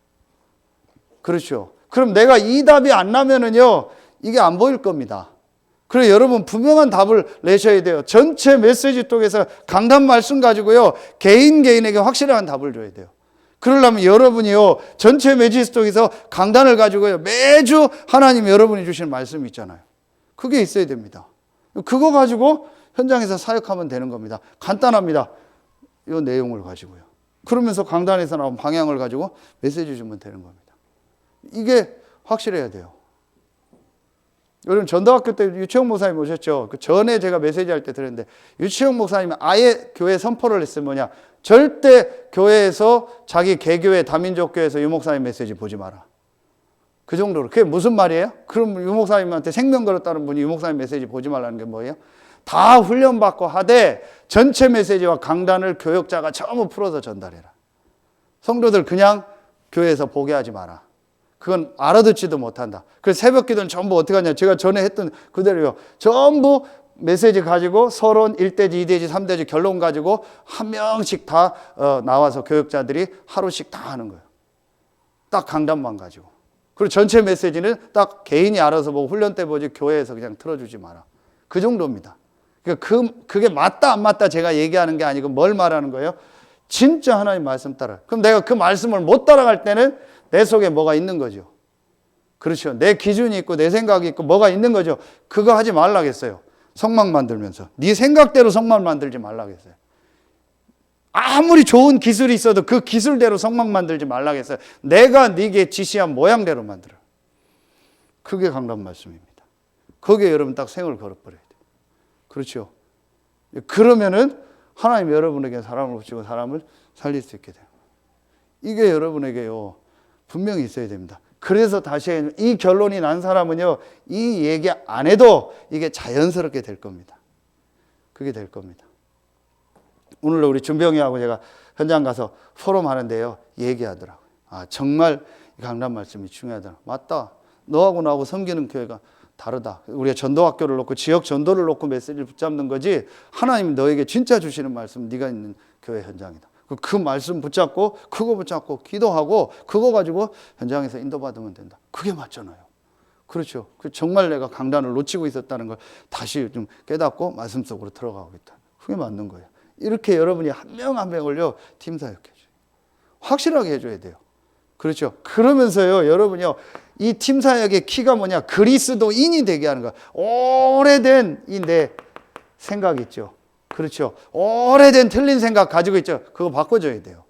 그렇죠. 그럼 내가 이 답이 안 나면은요, 이게 안 보일 겁니다. 그래서 여러분 분명한 답을 내셔야 돼요. 전체 메시지 속에서 강단 말씀 가지고요, 개인에게 확실한 답을 줘야 돼요. 그러려면 여러분이요, 전체 메시지 속에서 강단을 가지고요, 매주 하나님 여러분이 주시는 말씀이 있잖아요. 그게 있어야 됩니다. 그거 가지고 현장에서 사역하면 되는 겁니다. 간단합니다. 이 내용을 가지고요. 그러면서 강단에서 나온 방향을 가지고 메시지 주면 되는 겁니다. 이게 확실해야 돼요. 여러분 전도학교 때 유치영 목사님 오셨죠? 그 전에 제가 메시지 할 때 들었는데, 유치영 목사님은 아예 교회 선포를 했어요. 뭐냐? 절대 교회에서 자기 개교회 다민족 교회에서 유 목사님 메시지 보지 마라. 그 정도로. 그게 무슨 말이에요? 그럼 유 목사님한테 생명 걸었다는 분이 유 목사님 메시지 보지 말라는 게 뭐예요? 다 훈련받고 하되 전체 메시지와 강단을 교역자가 전부 풀어서 전달해라. 성도들 그냥 교회에서 보게 하지 마라. 그건 알아듣지도 못한다. 그래서 새벽 기도는 전부 어떻게 하냐? 제가 전에 했던 그대로요. 전부 메시지 가지고 서론 1대지, 2대지, 3대지 결론 가지고 한 명씩 다 나와서 교역자들이 하루씩 다 하는 거예요. 딱 강단만 가지고. 그리고 전체 메시지는 딱 개인이 알아서 보고 훈련 때 보지 교회에서 그냥 틀어주지 마라. 그 정도입니다. 그러니까 그게 맞다 안 맞다 제가 얘기하는 게 아니고 뭘 말하는 거예요? 진짜 하나님 말씀 따라. 그럼 내가 그 말씀을 못 따라갈 때는 내 속에 뭐가 있는 거죠. 그렇죠. 내 기준이 있고 내 생각이 있고 뭐가 있는 거죠. 그거 하지 말라겠어요. 성막 만들면서. 네 생각대로 성막 만들지 말라겠어요. 아무리 좋은 기술이 있어도 그 기술대로 성막 만들지 말라겠어요. 내가 네게 지시한 모양대로 만들어. 그게 강단 말씀입니다. 거기에 여러분 딱 생을 걸어버려야 돼요. 그렇죠. 그러면은 하나님 여러분에게 사람을 붙이고 사람을 살릴 수 있게 돼요. 이게 여러분에게요, 분명히 있어야 됩니다. 그래서 다시 이 결론이 난 사람은요, 이 얘기 안 해도 이게 자연스럽게 될 겁니다. 그게 될 겁니다. 오늘 우리 준병이하고 제가 현장 가서 포럼 하는데요. 얘기하더라고요. 아, 정말 강단 말씀이 중요하다. 맞다. 너하고 나하고 섬기는 교회가 다르다. 우리가 전도학교를 놓고 지역 전도를 놓고 메시지를 붙잡는 거지, 하나님이 너에게 진짜 주시는 말씀, 네가 있는 교회 현장이다. 그 말씀 붙잡고 그거 붙잡고 기도하고 그거 가지고 현장에서 인도받으면 된다. 그게 맞잖아요. 그렇죠. 정말 내가 강단을 놓치고 있었다는 걸 다시 좀 깨닫고 말씀 속으로 들어가고 있다. 그게 맞는 거예요. 이렇게 여러분이 한 명 한 명을요, 팀 사역해줘요. 확실하게 해줘야 돼요. 그렇죠. 그러면서요, 여러분요, 이 팀 사역의 키가 뭐냐? 그리스도인이 되게 하는 거야. 오래된 이 내 생각 있죠. 그렇죠. 오래된 틀린 생각 가지고 있죠. 그거 바꿔줘야 돼요.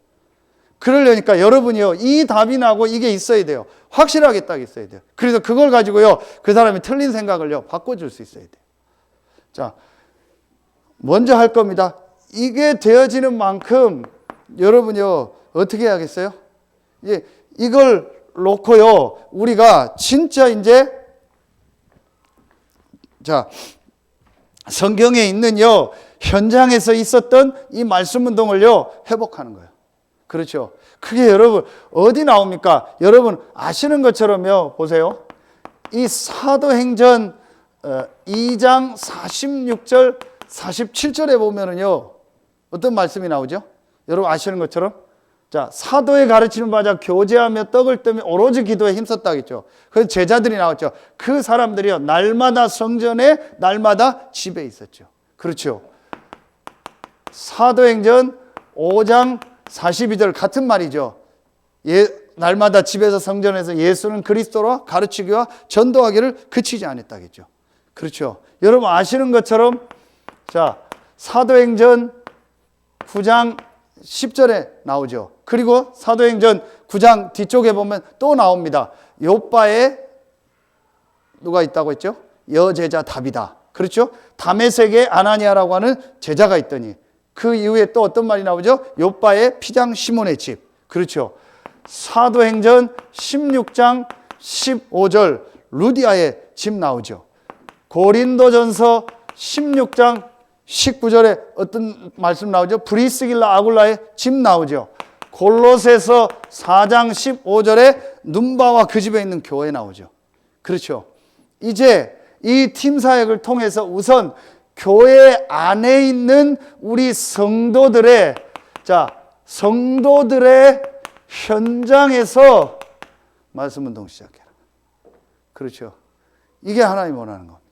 그러려니까 여러분이요, 이 답이 나고 이게 있어야 돼요. 확실하게 딱 있어야 돼요. 그래서 그걸 가지고요, 그 사람이 틀린 생각을요, 바꿔줄 수 있어야 돼요. 자, 먼저 할 겁니다. 이게 되어지는 만큼 여러분요, 어떻게 해야겠어요? 이걸 놓고요, 우리가 진짜 이제, 자, 성경에 있는요, 현장에서 있었던 이 말씀 운동을요, 회복하는 거예요. 그렇죠. 그게 여러분, 어디 나옵니까? 여러분, 아시는 것처럼요, 보세요. 이 사도행전 2장 46절, 47절에 보면은요, 어떤 말씀이 나오죠? 여러분 아시는 것처럼, 자, 사도의 가르치는 바자 교제하며 떡을 뜨며 오로지 기도에 힘썼다겠죠. 그래서 제자들이 나왔죠. 그 사람들이요, 날마다 성전에, 날마다 집에 있었죠. 그렇죠. 사도행전 5장 42절 같은 말이죠. 날마다 집에서 성전에서 예수는 그리스도라 가르치기와 전도하기를 그치지 않았다겠죠. 그렇죠. 여러분 아시는 것처럼, 자, 사도행전 9장 10절에 나오죠. 그리고 사도행전 9장 뒤쪽에 보면 또 나옵니다. 요바에 누가 있다고 했죠? 여제자 답이다. 그렇죠? 다메섹에 아나니아라고 하는 제자가 있더니, 그 이후에 또 어떤 말이 나오죠? 요바에 피장 시몬의 집. 그렇죠? 사도행전 16장 15절 루디아의 집 나오죠. 고린도전서 16장 19절에 어떤 말씀 나오죠? 브리스길라 아굴라의 집 나오죠. 골로새서 4장 15절에 눈바와 그 집에 있는 교회 나오죠. 그렇죠. 이제 이 팀 사역을 통해서 우선 교회 안에 있는 우리 성도들의, 자, 성도들의 현장에서 말씀 운동 시작해라. 그렇죠. 이게 하나님 원하는 겁니다.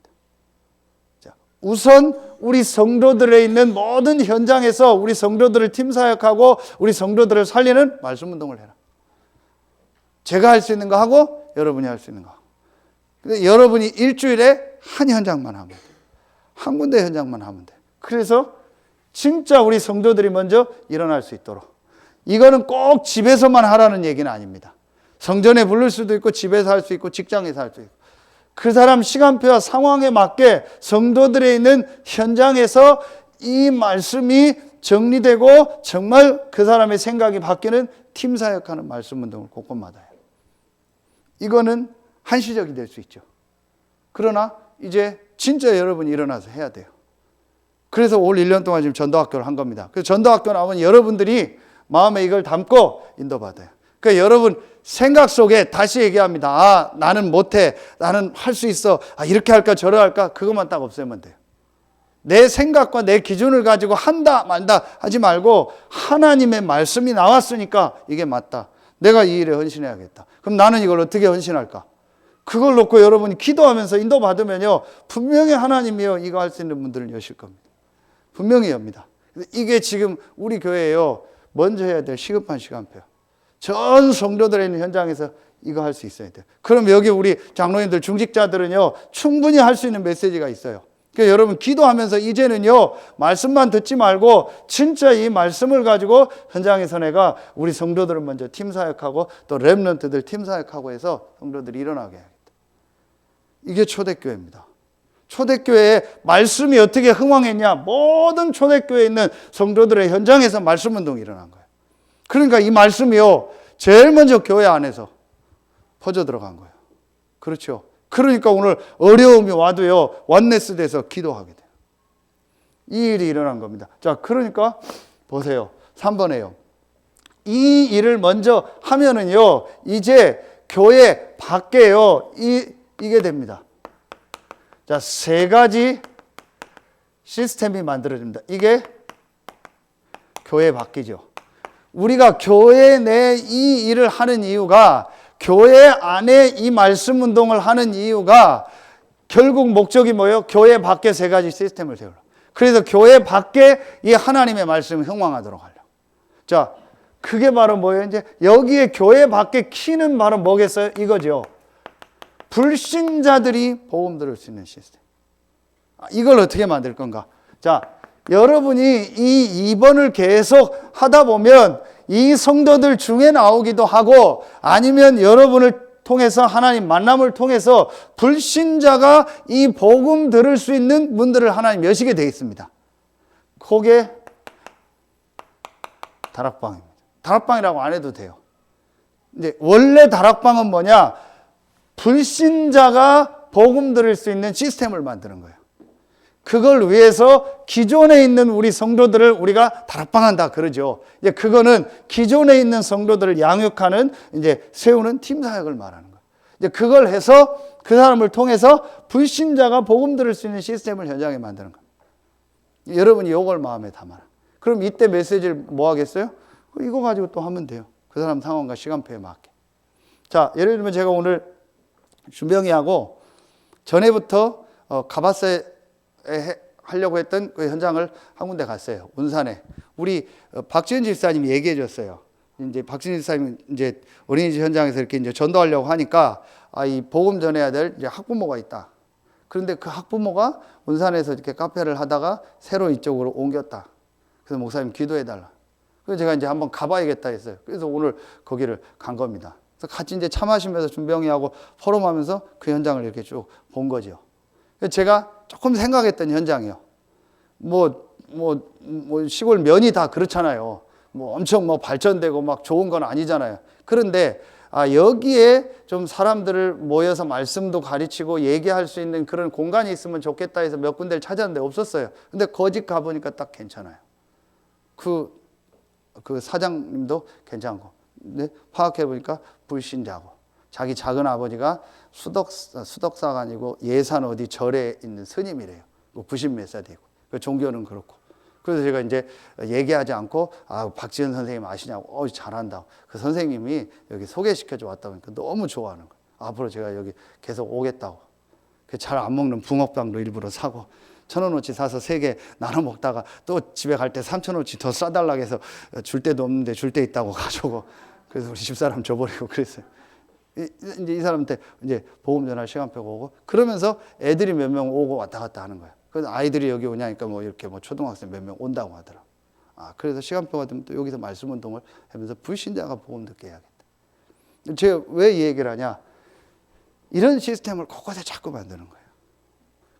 자, 우선 우리 성도들에 있는 모든 현장에서 우리 성도들을 팀 사역하고 우리 성도들을 살리는 말씀 운동을 해라. 제가 할 수 있는 거 하고 여러분이 할 수 있는 거 하고. 근데 여러분이 일주일에 한 현장만 하면 돼. 한 군데 현장만 하면 돼. 그래서 진짜 우리 성도들이 먼저 일어날 수 있도록. 이거는 꼭 집에서만 하라는 얘기는 아닙니다. 성전에 부를 수도 있고 집에서 할 수 있고 직장에서 할 수 있고. 그 사람 시간표와 상황에 맞게 성도들에 있는 현장에서 이 말씀이 정리되고 정말 그 사람의 생각이 바뀌는 팀 사역하는 말씀 운동을 곳곳마다 해요. 이거는 한시적이 될 수 있죠. 그러나 이제 진짜 여러분이 일어나서 해야 돼요. 그래서 올 1년 동안 지금 전도학교를 한 겁니다. 그래서 전도학교 나오면 여러분들이 마음에 이걸 담고 인도받아요. 그러니까 여러분 생각 속에 다시 얘기합니다. 아, 나는 못해. 나는 할 수 있어. 아, 이렇게 할까 저렇게 할까. 그것만 딱 없애면 돼요. 내 생각과 내 기준을 가지고 한다 말다 하지 말고 하나님의 말씀이 나왔으니까 이게 맞다. 내가 이 일에 헌신해야겠다. 그럼 나는 이걸 어떻게 헌신할까? 그걸 놓고 여러분이 기도하면서 인도받으면요, 분명히 하나님이요, 이거 할 수 있는 분들을 여실 겁니다. 분명히 엽니다. 이게 지금 우리 교회에요, 먼저 해야 될 시급한 시간표요. 전 성도들의 있는 현장에서 이거 할 수 있어야 돼요. 그럼 여기 우리 장로님들, 중직자들은요, 충분히 할 수 있는 메시지가 있어요. 그러니까 여러분 기도하면서 이제는요, 말씀만 듣지 말고 진짜 이 말씀을 가지고 현장에서 내가 우리 성도들을 먼저 팀 사역하고 또 렘넌트들 팀 사역하고 해서 성도들이 일어나게 해야겠다. 이게 초대교회입니다. 초대교회에 말씀이 어떻게 흥왕했냐? 모든 초대교회에 있는 성도들의 현장에서 말씀 운동이 일어난 거예요. 그러니까 이 말씀이요, 제일 먼저 교회 안에서 퍼져 들어간 거예요. 그렇죠. 그러니까 오늘 어려움이 와도요, 원네스 돼서 기도하게 돼요. 이 일이 일어난 겁니다. 자, 그러니까 보세요. 3번에요. 이 일을 먼저 하면은요, 이제 교회 밖에요, 이게 됩니다. 자, 세 가지 시스템이 만들어집니다. 이게 교회 밖이죠. 우리가 교회 내 이 일을 하는 이유가, 교회 안에 이 말씀 운동을 하는 이유가 결국 목적이 뭐예요? 교회 밖에 세 가지 시스템을 세우려. 그래서 교회 밖에 이 하나님의 말씀을 흥왕하도록 하려. 자, 그게 바로 뭐예요? 이제 여기에 교회 밖에 키는 바로 뭐겠어요? 이거죠. 불신자들이 복음 들을 수 있는 시스템. 이걸 어떻게 만들 건가? 자, 여러분이 이 2번을 계속 하다 보면 이 성도들 중에 나오기도 하고, 아니면 여러분을 통해서 하나님 만남을 통해서 불신자가 이 복음 들을 수 있는 문들을 하나님 여시게 되어 있습니다. 그게 다락방입니다. 다락방이라고 안 해도 돼요. 이제 원래 다락방은 뭐냐? 불신자가 복음 들을 수 있는 시스템을 만드는 거예요. 그걸 위해서 기존에 있는 우리 성도들을 우리가 다락방한다 그러죠. 이제 그거는 기존에 있는 성도들을 양육하는, 이제 세우는 팀 사역을 말하는 거예요. 이제 그걸 해서 그 사람을 통해서 불신자가 복음 들을 수 있는 시스템을 현장에 만드는 거예요. 여러분이 이걸 마음에 담아라. 그럼 이때 메시지를 뭐 하겠어요? 이거 가지고 또 하면 돼요. 그 사람 상황과 시간표에 맞게. 자, 예를 들면 제가 오늘 준병이하고 전에부터 가봤어요. 하려고 했던 그 현장을 한 군데 갔어요. 운산에. 우리 박지은 집사님이 얘기해 줬어요. 이제 박지은 집사님이 이제 어린이집 현장에서 이렇게 이제 전도하려고 하니까, 이 복음 전해야 될 이제 학부모가 있다. 그런데 그 학부모가 운산에서 이렇게 카페를 하다가 새로 이쪽으로 옮겼다. 그래서 목사님 기도해 달라. 그래서 제가 이제 한번 가봐야겠다 했어요. 그래서 오늘 거기를 간 겁니다. 그래서 같이 이제 차 마시면서 준병이하고 포럼하면서 그 현장을 이렇게 쭉 본 거죠. 제가 조금 생각했던 현장이요. 시골 면이 다 그렇잖아요. 엄청 발전되고 막 좋은 건 아니잖아요. 그런데 여기에 좀 사람들을 모여서 말씀도 가르치고 얘기할 수 있는 그런 공간이 있으면 좋겠다 해서 몇 군데를 찾았는데 없었어요. 근데 거집 가보니까 딱 괜찮아요. 그 사장님도 괜찮고, 근데 파악해보니까 불신자고, 자기 작은 아버지가 수덕사가 아니고 예산 어디 절에 있는 스님이래요. 90몇 살 되고. 그 종교는 그렇고. 그래서 제가 이제 얘기하지 않고, 박지현 선생님 아시냐고, 잘한다고. 그 선생님이 여기 소개시켜줘 왔다고 하니까 너무 좋아하는 거예요. 앞으로 제가 여기 계속 오겠다고. 잘 안 먹는 붕어빵도 일부러 사고, 1,000원어치 사서 3개 나눠 먹다가 또 집에 갈 때 3,000원어치 더 싸달라고 해서 줄 데도 없는데 줄 데 있다고 가져오고, 그래서 우리 집사람 줘버리고 그랬어요. 이제 이 사람한테 이제 보험 전화 시간표가 오고, 그러면서 애들이 몇 명 오고 왔다 갔다 하는 거예요. 그래서 아이들이 여기 오냐니까 이렇게 초등학생 몇 명 온다고 하더라. 그래서 시간표가 되면 또 여기서 말씀 운동을 하면서 불신자가 복음 듣게 해야겠다. 제가 왜 이 얘기를 하냐? 이런 시스템을 곳곳에 자꾸 만드는 거예요.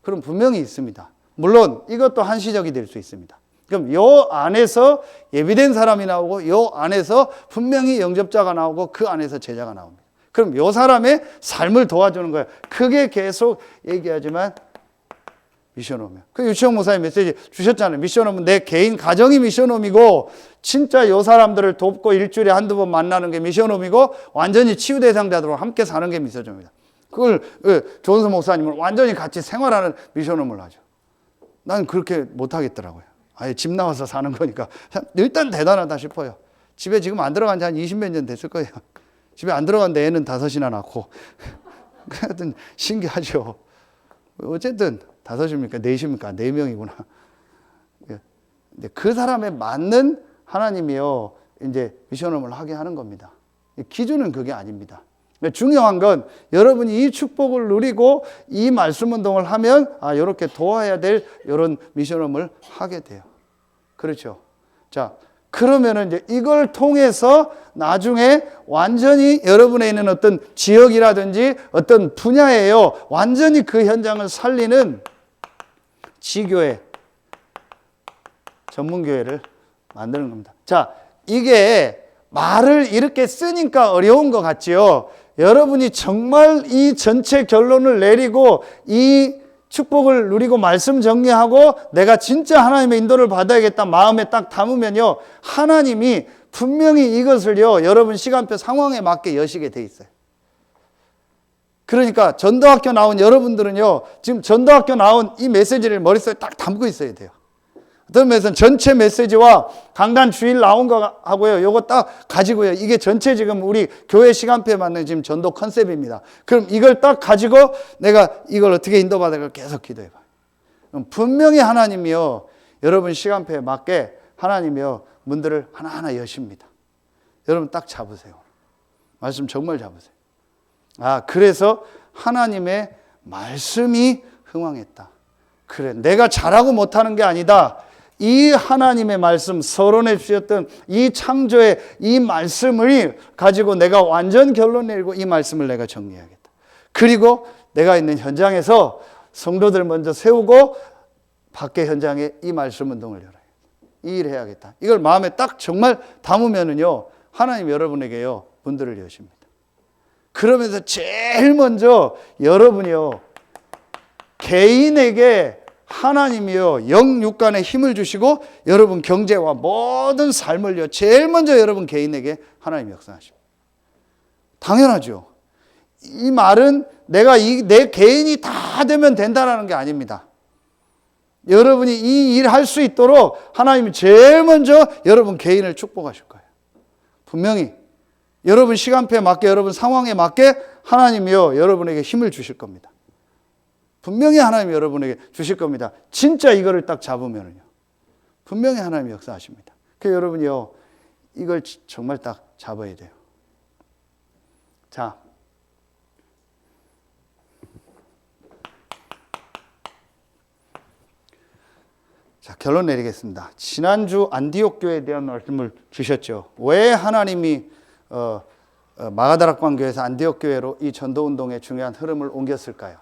그럼 분명히 있습니다. 물론 이것도 한시적이 될 수 있습니다. 그럼 요 안에서 예비된 사람이 나오고, 요 안에서 분명히 영접자가 나오고, 그 안에서 제자가 나옵니다. 그럼 요 사람의 삶을 도와주는 거예요. 그게 계속 얘기하지만 미션홈이에요. 그 유치원 목사님 메시지 주셨잖아요. 미션홈은 내 개인 가정이 미션홈이고, 진짜 요 사람들을 돕고 일주일에 한두 번 만나는 게 미션홈이고, 완전히 치유 대상자들과 함께 사는 게 미션홈이다. 그걸 조은선 목사님은 완전히 같이 생활하는 미션홈을 하죠. 난 그렇게 못하겠더라고요. 아예 집 나와서 사는 거니까 일단 대단하다 싶어요. 집에 지금 안 들어간 지 한 20몇 년 됐을 거예요. 집에 안 들어간데 애는 5이나 낳고. 하여튼 신기하죠. 어쨌든 5입니까? 4입니까? 4명이구나. 근데 그 사람에 맞는 하나님이요, 이제 미션홈을 하게 하는 겁니다. 기준은 그게 아닙니다. 중요한 건 여러분이 이 축복을 누리고 이 말씀 운동을 하면 이렇게 도와야 될 이런 미션홈을 하게 돼요. 그렇죠. 자, 그러면은 이제 이걸 통해서 나중에 완전히 여러분에 있는 어떤 지역이라든지 어떤 분야에요, 완전히 그 현장을 살리는 지교회, 전문교회를 만드는 겁니다. 자, 이게 말을 이렇게 쓰니까 어려운 것 같지요. 여러분이 정말 이 전체 결론을 내리고 이 축복을 누리고 말씀 정리하고 내가 진짜 하나님의 인도를 받아야겠다 마음에 딱 담으면요, 하나님이 분명히 이것을요, 여러분 시간표 상황에 맞게 여시게 돼 있어요. 그러니까 전도학교 나온 여러분들은요, 지금 전도학교 나온 이 메시지를 머릿속에 딱 담고 있어야 돼요. 어떤 면에서는 전체 메시지와 강단 주일 나온 거 하고요, 요거 딱 가지고요, 이게 전체 지금 우리 교회 시간표에 맞는 지금 전도 컨셉입니다. 그럼 이걸 딱 가지고 내가 이걸 어떻게 인도받을까 계속 기도해봐. 그럼 분명히 하나님이요, 여러분 시간표에 맞게 하나님이요, 문들을 하나하나 여십니다. 여러분 딱 잡으세요. 말씀 정말 잡으세요. 그래서 하나님의 말씀이 흥왕했다. 그래, 내가 잘하고 못하는 게 아니다. 이 하나님의 말씀, 서론해 주셨던 이 창조의 이 말씀을 가지고 내가 완전 결론 내리고 이 말씀을 내가 정리해야겠다. 그리고 내가 있는 현장에서 성도들 먼저 세우고 밖에 현장에 이 말씀 운동을 열어야겠다. 이 일 해야겠다. 이걸 마음에 딱 정말 담으면은요, 하나님 여러분에게요, 문들을 여십니다. 그러면서 제일 먼저 여러분이요, 개인에게 하나님이요, 영육간에 힘을 주시고 여러분 경제와 모든 삶을요, 제일 먼저 여러분 개인에게 하나님이 역사하십니다. 당연하죠. 이 말은 내가 내 개인이 다 되면 된다는 게 아닙니다. 여러분이 이 일 할 수 있도록 하나님이 제일 먼저 여러분 개인을 축복하실 거예요. 분명히 여러분 시간표에 맞게, 여러분 상황에 맞게 하나님이요, 여러분에게 힘을 주실 겁니다. 분명히 하나님이 여러분에게 주실 겁니다. 진짜 이거를 딱 잡으면요, 분명히 하나님이 역사하십니다. 그래서 여러분이요, 이걸 정말 딱 잡아야 돼요. 자, 결론 내리겠습니다. 지난주 안디옥 교회에 대한 말씀을 주셨죠. 왜 하나님이 마가다락방 교회에서 안디옥 교회로 이 전도운동의 중요한 흐름을 옮겼을까요?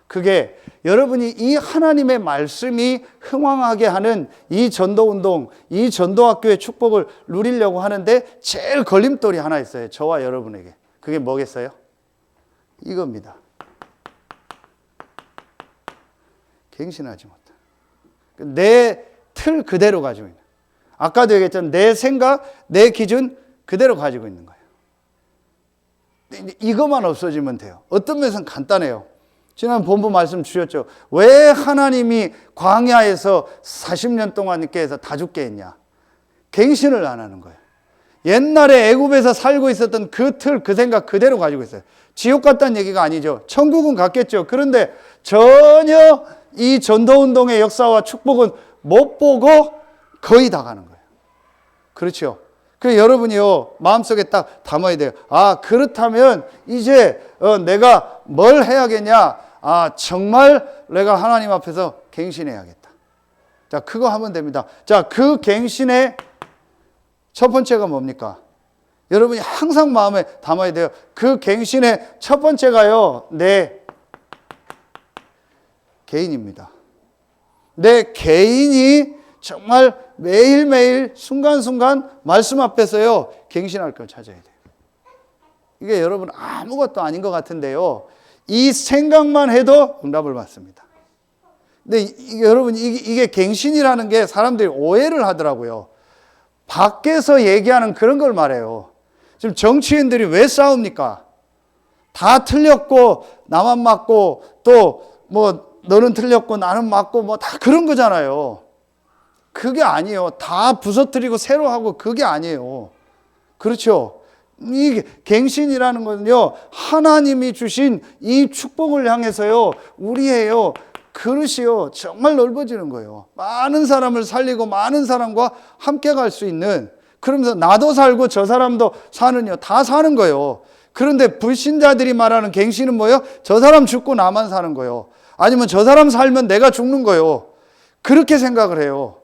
그게 여러분이 이 하나님의 말씀이 흥왕하게 하는 이 전도운동, 이 전도학교의 축복을 누리려고 하는데 제일 걸림돌이 하나 있어요. 저와 여러분에게. 그게 뭐겠어요? 이겁니다. 갱신하지 못해. 내 틀 그대로 가지고 있는. 아까도 얘기했잖아요. 내 생각, 내 기준 그대로 가지고 있는 거예요. 이것만 없어지면 돼요. 어떤 면에서는 간단해요. 지난 본부 말씀 주셨죠. 왜 하나님이 광야에서 40년 동안 있게 해서 다 죽게 했냐? 갱신을 안 하는 거예요. 옛날에 애굽에서 살고 있었던 그 틀, 그 생각 그대로 가지고 있어요. 지옥 갔다는 얘기가 아니죠. 천국은 갔겠죠. 그런데 전혀 이 전도운동의 역사와 축복은 못 보고 거의 다 가는 거예요. 그렇죠. 그래서 여러분이요, 마음속에 딱 담아야 돼요. 그렇다면 이제 내가 뭘 해야겠냐? 정말 내가 하나님 앞에서 갱신해야겠다. 자, 그거 하면 됩니다. 자, 그 갱신의 첫 번째가 뭡니까? 여러분이 항상 마음에 담아야 돼요. 그 갱신의 첫 번째가요, 내 개인입니다. 내 개인이 정말 매일매일 순간순간 말씀 앞에서요, 갱신할 걸 찾아야 돼요. 이게 여러분 아무것도 아닌 것 같은데요, 이 생각만 해도 응답을 받습니다. 근데 여러분 이게 갱신이라는 게 사람들이 오해를 하더라고요. 밖에서 얘기하는 그런 걸 말해요. 지금 정치인들이 왜 싸웁니까? 다 틀렸고 나만 맞고 또 뭐 너는 틀렸고 나는 맞고 뭐 다 그런 거잖아요. 그게 아니에요. 다 부서뜨리고 새로 하고 그게 아니에요. 그렇죠? 이 갱신이라는 건요, 하나님이 주신 이 축복을 향해서요, 우리의요, 그릇이요, 정말 넓어지는 거예요. 많은 사람을 살리고 많은 사람과 함께 갈 수 있는, 그러면서 나도 살고 저 사람도 사는요, 다 사는 거예요. 그런데 불신자들이 말하는 갱신은 뭐예요? 저 사람 죽고 나만 사는 거예요. 아니면 저 사람 살면 내가 죽는 거예요. 그렇게 생각을 해요.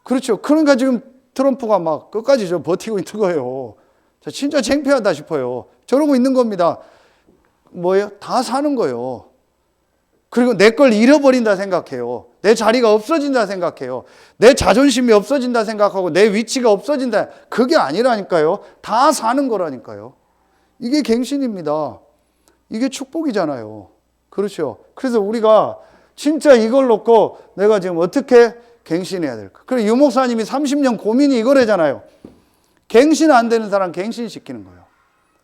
그렇죠. 그러니까 지금 트럼프가 막 끝까지 버티고 있는 거예요. 진짜 창피하다 싶어요. 저러고 있는 겁니다. 뭐예요? 다 사는 거예요. 그리고 내 걸 잃어버린다 생각해요. 내 자리가 없어진다 생각해요. 내 자존심이 없어진다 생각하고 내 위치가 없어진다. 그게 아니라니까요. 다 사는 거라니까요. 이게 갱신입니다. 이게 축복이잖아요. 그렇죠. 그래서 우리가 진짜 이걸 놓고 내가 지금 어떻게 갱신해야 될까? 그리고 유 목사님이 30년 고민이 이거래잖아요. 갱신 안 되는 사람 갱신시키는 거예요.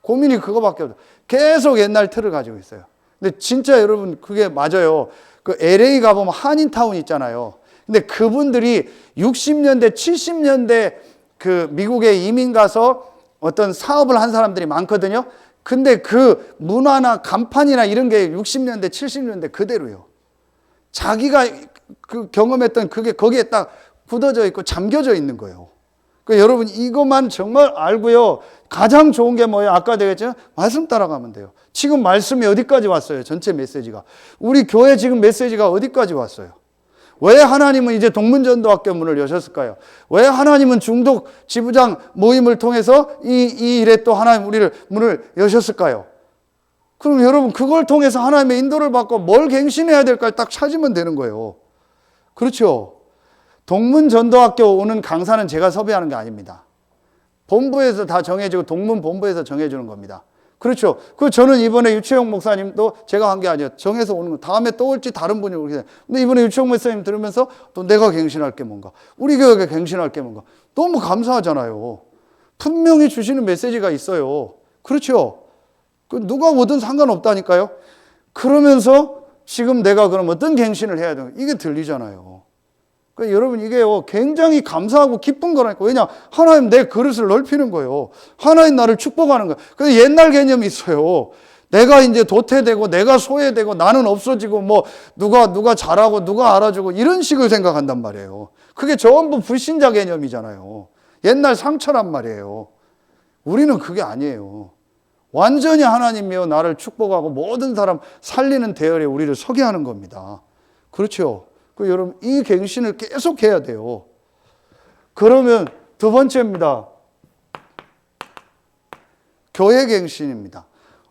고민이 그거밖에 없어요. 계속 옛날 틀을 가지고 있어요. 근데 진짜 여러분 그게 맞아요. 그 LA 가보면 한인타운 있잖아요. 근데 그분들이 60년대, 70년대 그 미국에 이민 가서 어떤 사업을 한 사람들이 많거든요. 근데 그 문화나 간판이나 이런 게 60년대, 70년대 그대로요. 자기가 그 경험했던 그게 거기에 딱 굳어져 있고 잠겨져 있는 거예요. 그러니까 여러분 이것만 정말 알고요. 가장 좋은 게 뭐예요? 아까 되겠죠? 말씀 따라가면 돼요. 지금 말씀이 어디까지 왔어요? 전체 메시지가. 우리 교회 지금 메시지가 어디까지 왔어요? 왜 하나님은 이제 동문전도학교 문을 여셨을까요? 왜 하나님은 중독 지부장 모임을 통해서 이 일에 또 하나님 우리를 문을 여셨을까요? 그럼 여러분 그걸 통해서 하나님의 인도를 받고 뭘 갱신해야 될까 딱 찾으면 되는 거예요. 그렇죠? 동문전도학교 오는 강사는 제가 섭외하는 게 아닙니다. 본부에서 다 정해지고 동문본부에서 정해주는 겁니다. 그렇죠. 그 저는 이번에 유채영 목사님도 제가 한 게 아니에요. 정해서 오는 거. 다음에 또 올지 다른 분이 오게. 근데 이번에 유채영 목사님 들으면서 또 내가 갱신할 게 뭔가, 우리 교회가 갱신할 게 뭔가 너무 감사하잖아요. 분명히 주시는 메시지가 있어요. 그렇죠. 그 누가 오든 상관없다니까요. 그러면서 지금 내가 그럼 어떤 갱신을 해야 되는 이게 들리잖아요. 그러니까 여러분 이게요 굉장히 감사하고 기쁜 거라니까. 왜냐? 하나님 내 그릇을 넓히는 거예요. 하나님 나를 축복하는 거예요. 근데 옛날 개념이 있어요. 내가 이제 도태되고 내가 소외되고 나는 없어지고 뭐 누가 잘하고 누가 알아주고 이런 식을 생각한단 말이에요. 그게 전부 불신자 개념이잖아요. 옛날 상처란 말이에요. 우리는 그게 아니에요. 완전히 하나님이요 나를 축복하고 모든 사람 살리는 대열에 우리를 서게 하는 겁니다. 그렇죠? 그 여러분 이 갱신을 계속 해야 돼요. 그러면 두 번째입니다. 교회 갱신입니다.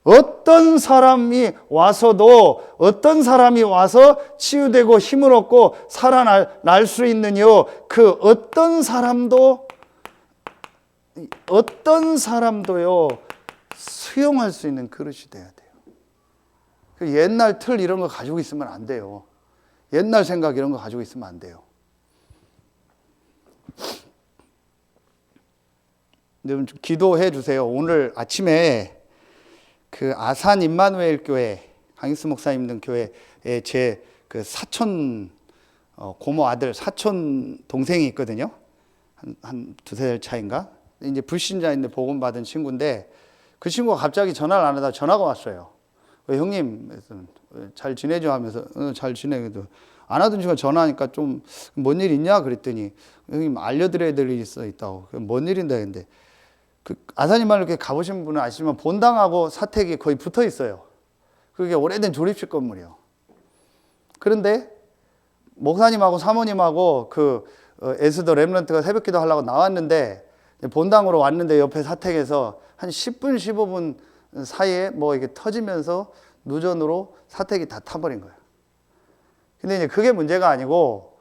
어떤 사람이 와서도 어떤 사람이 와서 치유되고 힘을 얻고 살아날 수 있느냐 그 어떤 사람도요 수용할 수 있는 그릇이 돼야 돼요. 그 옛날 틀 이런 거 가지고 있으면 안 돼요. 옛날 생각 이런 거 가지고 있으면 안 돼요. 여러분 좀 기도해 주세요. 오늘 아침에 그 아산 임마누엘 교회 강익수 목사님 등 교회에 제 그 사촌 고모 아들 사촌 동생이 있거든요. 한 두세 살 차인가? 이제 불신자인데 복음 받은 친구인데 그 친구가 갑자기 전화를 안 하다 전화가 왔어요. 형님 잘 지내죠 하면서 잘 지내도 안 하던 친구가 전화하니까 좀 뭔 일 있냐 그랬더니 형님 알려드려야 될 일이 있다고. 뭔 일인데 근데 그 아산이만 이렇게 가보신 분은 아시지만 본당하고 사택이 거의 붙어 있어요. 그게 오래된 조립식 건물이요. 그런데 목사님하고 사모님하고 그 에스더 렘넌트가 새벽기도 하려고 나왔는데 본당으로 왔는데 옆에 사택에서 한 10분 15분 사이에 뭐 이게 터지면서 누전으로 사택이 다 타버린 거예요. 근데 이제 그게 문제가 아니고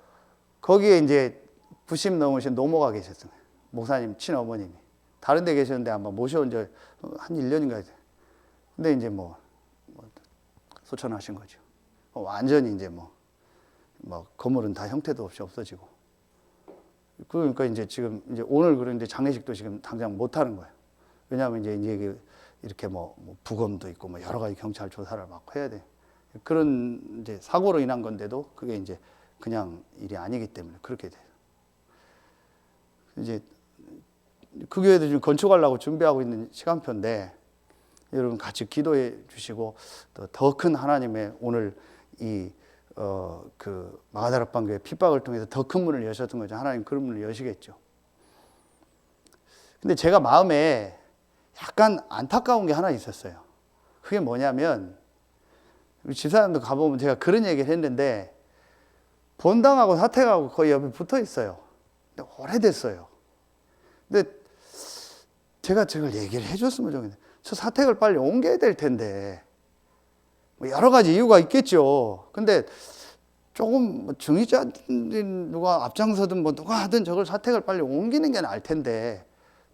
거기에 이제 90 넘으신 노모가 계셨어요. 목사님 친어머님이. 다른 데 계셨는데 아마 모셔온 지 한 1년인가 돼요. 근데 이제 뭐 소천하신 거죠. 완전히 이제 뭐 건물은 다 형태도 없이 없어지고. 그러니까 이제 지금 이제 오늘 그런데 장례식도 지금 당장 못 하는 거예요. 왜냐하면 이제 이렇게 뭐 부검도 있고 뭐 여러 가지 경찰 조사를 받고 해야 돼. 그런 이제 사고로 인한 건데도 그게 이제 그냥 일이 아니기 때문에 그렇게 돼요. 이제 그 교회도 지금 건축하려고 준비하고 있는 시간표인데 여러분 같이 기도해 주시고 또 더 큰 하나님의 오늘 그 마가다락방 교회 핍박을 통해서 더 큰 문을 여셨던 거죠. 하나님 그런 문을 여시겠죠. 근데 제가 마음에 약간 안타까운 게 하나 있었어요. 그게 뭐냐면 우리 집사람도 가보면 제가 그런 얘기를 했는데 본당하고 사택하고 거의 옆에 붙어 있어요. 근데 오래됐어요. 근데 제가 저걸 얘기를 해줬으면 좋겠는데 저 사택을 빨리 옮겨야 될 텐데 뭐 여러 가지 이유가 있겠죠. 근데 조금 중위자 누가 앞장서든 뭐 누가 하든 저걸 사택을 빨리 옮기는 게 나을 텐데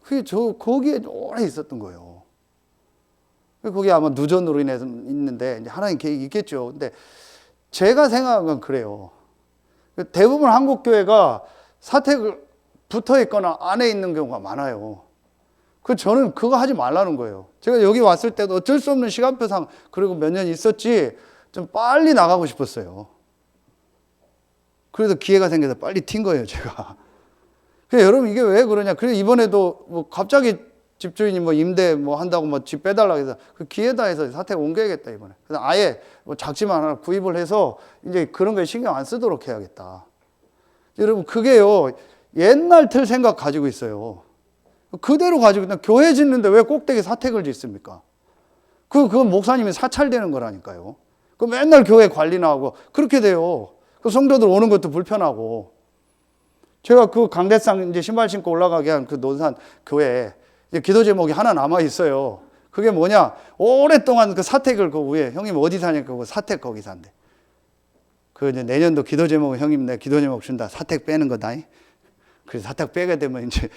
그게 거기에 오래 있었던 거예요. 그게 아마 누전으로 인해서 있는데 이제 하나님 계획이 있겠죠. 근데 제가 생각한 건 그래요. 대부분 한국 교회가 사택을 붙어 있거나 안에 있는 경우가 많아요. 저는 그거 하지 말라는 거예요. 제가 여기 왔을 때도 어쩔 수 없는 시간표상 그리고 몇 년 있었지 좀 빨리 나가고 싶었어요. 그래서 기회가 생겨서 빨리 튄 거예요, 제가. 여러분 이게 왜 그러냐? 그래서 이번에도 뭐 갑자기 집주인이 뭐 임대 뭐 한다고 뭐 집 빼달라고 해서 그 기회다 해서 사택 옮겨야겠다 이번에. 그래서 아예 뭐 작지만 하나 구입을 해서 이제 그런 거에 신경 안 쓰도록 해야겠다. 여러분 그게요 옛날 틀 생각 가지고 있어요. 그대로 가지고 있다. 교회 짓는데 왜 꼭대기 사택을 짓습니까? 그건 목사님이 사찰되는 거라니까요. 그 맨날 교회 관리나 하고 그렇게 돼요. 그 성도들 오는 것도 불편하고. 제가 그 강대상 이제 신발 신고 올라가게 한 그 논산 교회에 기도 제목이 하나 남아 있어요. 그게 뭐냐? 오랫동안 그 사택을 그 위에 형님 어디 사냐니까 그 사택 거기 산대. 그 이제 내년도 기도 제목은 형님 내 기도 제목 준다. 사택 빼는 거다. 그래서 사택 빼게 되면 이제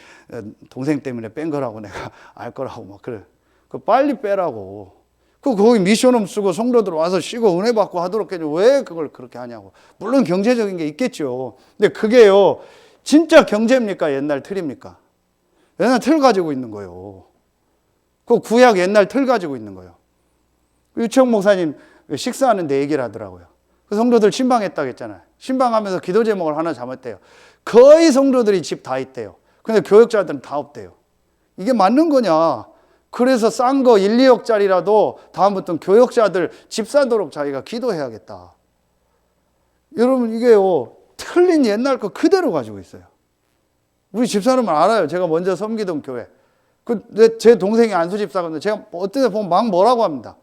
동생 때문에 뺀 거라고 내가 알 거라고 막 그래. 그 빨리 빼라고. 거기 미션홈 쓰고 성도들 와서 쉬고 은혜 받고 하도록 해줘. 왜 그걸 그렇게 하냐고. 물론 경제적인 게 있겠죠. 근데 그게요. 진짜 경제입니까? 옛날 틀입니까? 옛날 틀 가지고 있는 거예요. 그 구약 옛날 틀 가지고 있는 거예요. 유치영 목사님 식사하는데 얘기를 하더라고요. 그 성도들 신방했다고 했잖아요. 신방하면서 기도 제목을 하나 잡았대요. 거의 성도들이 집 다 있대요. 근데 교역자들은 다 없대요. 이게 맞는 거냐? 그래서 싼 거 1, 2억짜리라도 다음부터는 교역자들 집 사도록 자기가 기도해야겠다. 여러분 이게요. 틀린 옛날 거 그대로 가지고 있어요. 우리 집사람은 알아요. 제가 먼저 섬기던 교회. 제 동생이 안수집사거든요. 제가 어떤 데 보면 막 뭐라고 합니다.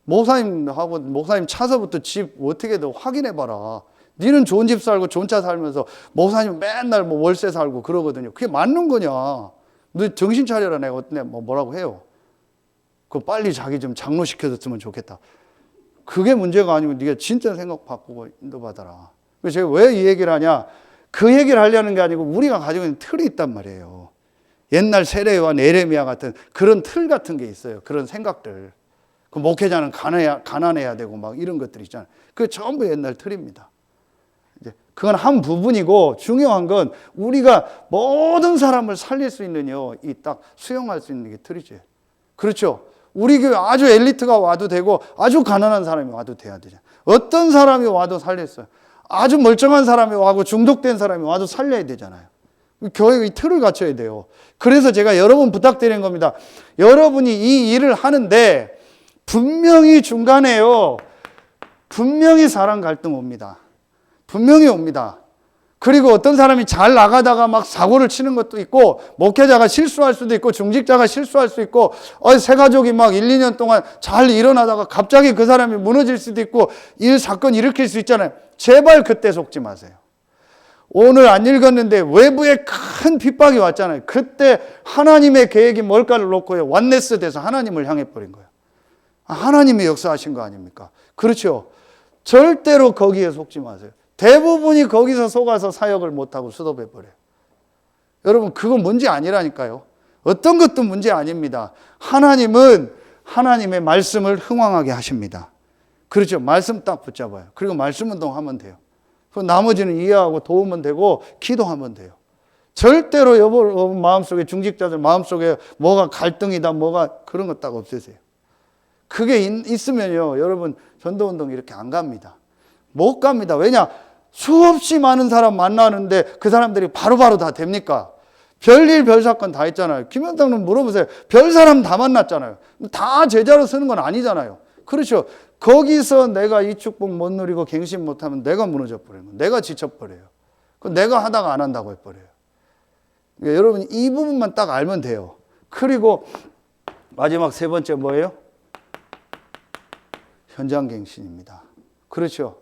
목사님하고 목사님 차서부터 집 어떻게든 확인해봐라. 니는 좋은 집 살고 좋은 차 살면서 목사님 맨날 뭐 월세 살고 그러거든요. 그게 맞는 거냐? 너 정신 차려라. 내가 어떤 뭐라고 해요. 그거 빨리 자기 좀 장로시켜줬으면 좋겠다. 그게 문제가 아니고 네가 진짜 생각 바꾸고 인도받아라. 그래서 제가 왜 이 얘기를 하냐? 그 얘기를 하려는 게 아니고 우리가 가지고 있는 틀이 있단 말이에요. 옛날 세례와 네레미야 같은 그런 틀 같은 게 있어요. 그런 생각들. 그 목회자는 가난해야 되고 막 이런 것들 있잖아요. 그게 전부 옛날 틀입니다. 이제 그건 한 부분이고 중요한 건 우리가 모든 사람을 살릴 수 있는요, 이 딱 수용할 수 있는 게 틀이지. 그렇죠. 우리 교회 아주 엘리트가 와도 되고 아주 가난한 사람이 와도 돼야 되잖아요. 어떤 사람이 와도 살렸어요. 아주 멀쩡한 사람이 와고 중독된 사람이 와도 살려야 되잖아요. 교회의 틀을 갖춰야 돼요. 그래서 제가 여러분 부탁드리는 겁니다. 여러분이 이 일을 하는데 분명히 중간에요. 분명히 사람 갈등 옵니다. 분명히 옵니다. 그리고 어떤 사람이 잘 나가다가 막 사고를 치는 것도 있고 목회자가 실수할 수도 있고 중직자가 실수할 수 있고 새 가족이 막 1, 2년 동안 잘 일어나다가 갑자기 그 사람이 무너질 수도 있고 사건 일으킬 수 있잖아요. 제발 그때 속지 마세요. 오늘 안 읽었는데 외부에 큰 핍박이 왔잖아요. 그때 하나님의 계획이 뭘까를 놓고요. 완네스 돼서 하나님을 향해 버린 거예요. 하나님이 역사하신 거 아닙니까? 그렇죠. 절대로 거기에 속지 마세요. 대부분이 거기서 속아서 사역을 못하고 수도해버려요. 여러분 그건 문제 아니라니까요. 어떤 것도 문제 아닙니다. 하나님은 하나님의 말씀을 흥왕하게 하십니다. 그렇죠. 말씀 딱 붙잡아요. 그리고 말씀 운동하면 돼요. 그 나머지는 이해하고 도우면 되고 기도하면 돼요. 절대로 여러분 마음속에 중직자들 마음속에 뭐가 갈등이다 뭐가 그런 거 딱 없애세요. 그게 있으면요 여러분 전도운동 이렇게 안 갑니다. 못 갑니다. 왜냐? 수없이 많은 사람 만나는데 그 사람들이 바로바로 다 됩니까? 별일 별사건 다 했잖아요. 김현탁님 물어보세요. 별 사람 다 만났잖아요. 다 제자로 쓰는 건 아니잖아요. 그렇죠. 거기서 내가 이 축복 못 누리고 갱신 못하면 내가 무너져 버려요. 내가 지쳐버려요. 내가 하다가 안 한다고 해버려요. 그러니까 여러분 이 부분만 딱 알면 돼요. 그리고 마지막 세 번째 뭐예요? 현장 갱신입니다. 그렇죠.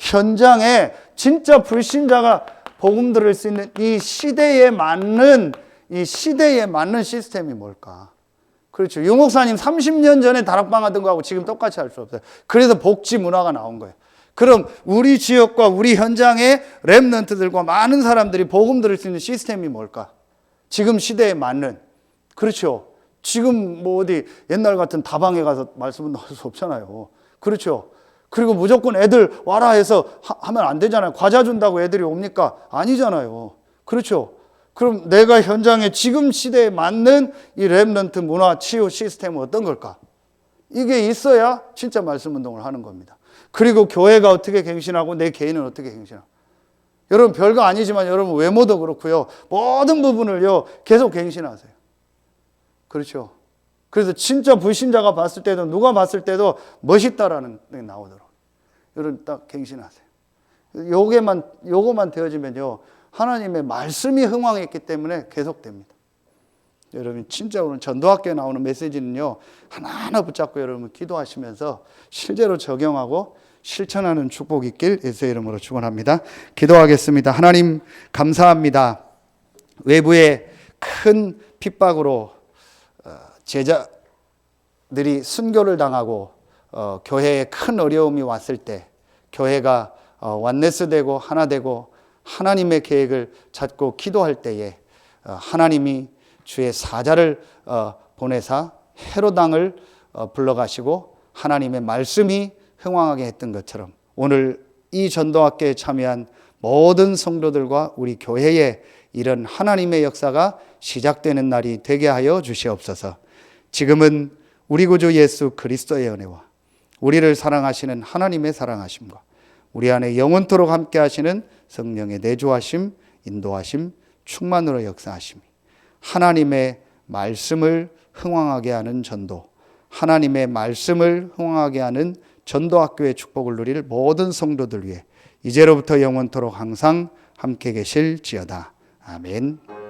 현장에 진짜 불신자가 복음 들을 수 있는 이 시대에 맞는 시스템이 뭘까? 그렇죠. 유 목사님 30년 전에 다락방 하던 거하고 지금 똑같이 할 수 없어요. 그래서 복지 문화가 나온 거예요. 그럼 우리 지역과 우리 현장의 랩런트들과 많은 사람들이 복음 들을 수 있는 시스템이 뭘까? 지금 시대에 맞는. 그렇죠. 지금 뭐 어디 옛날 같은 다방에 가서 말씀은 나올 수 없잖아요. 그렇죠? 그리고 무조건 애들 와라 해서 하면 안 되잖아요. 과자 준다고 애들이 옵니까? 아니잖아요. 그렇죠? 그럼 내가 현장에 지금 시대에 맞는 이 렘넌트 문화 치유 시스템은 어떤 걸까? 이게 있어야 진짜 말씀 운동을 하는 겁니다. 그리고 교회가 어떻게 갱신하고 내 개인은 어떻게 갱신하고. 여러분 별거 아니지만 여러분 외모도 그렇고요. 모든 부분을요 계속 갱신하세요. 그렇죠. 그래서 진짜 불신자가 봤을 때도 누가 봤을 때도 멋있다라는 게 나오도록 여러분 딱 갱신하세요. 요거만 되어지면요 하나님의 말씀이 흥왕했기 때문에 계속됩니다. 여러분 진짜 오늘 전도학교에 나오는 메시지는요 하나하나 붙잡고 여러분 기도하시면서 실제로 적용하고 실천하는 축복이 있길 예수의 이름으로 축원합니다. 기도하겠습니다. 하나님 감사합니다. 외부의 큰 핍박으로 제자들이 순교를 당하고 교회에 큰 어려움이 왔을 때 교회가 완네스 되고 하나 되고 하나님의 계획을 찾고 기도할 때에 하나님이 주의 사자를 보내사 헤롯 왕을 불러가시고 하나님의 말씀이 흥왕하게 했던 것처럼 오늘 이 전도학교에 참여한 모든 성도들과 우리 교회에 이런 하나님의 역사가 시작되는 날이 되게 하여 주시옵소서. 지금은 우리 구주 예수 그리스도의 은혜와 우리를 사랑하시는 하나님의 사랑하심과 우리 안에 영원토록 함께 하시는 성령의 내주하심, 인도하심, 충만으로 역사하심이 하나님의 말씀을 흥왕하게 하는 전도, 하나님의 말씀을 흥왕하게 하는 전도학교의 축복을 누릴 모든 성도들 위해 이제로부터 영원토록 항상 함께 계실지어다. 아멘.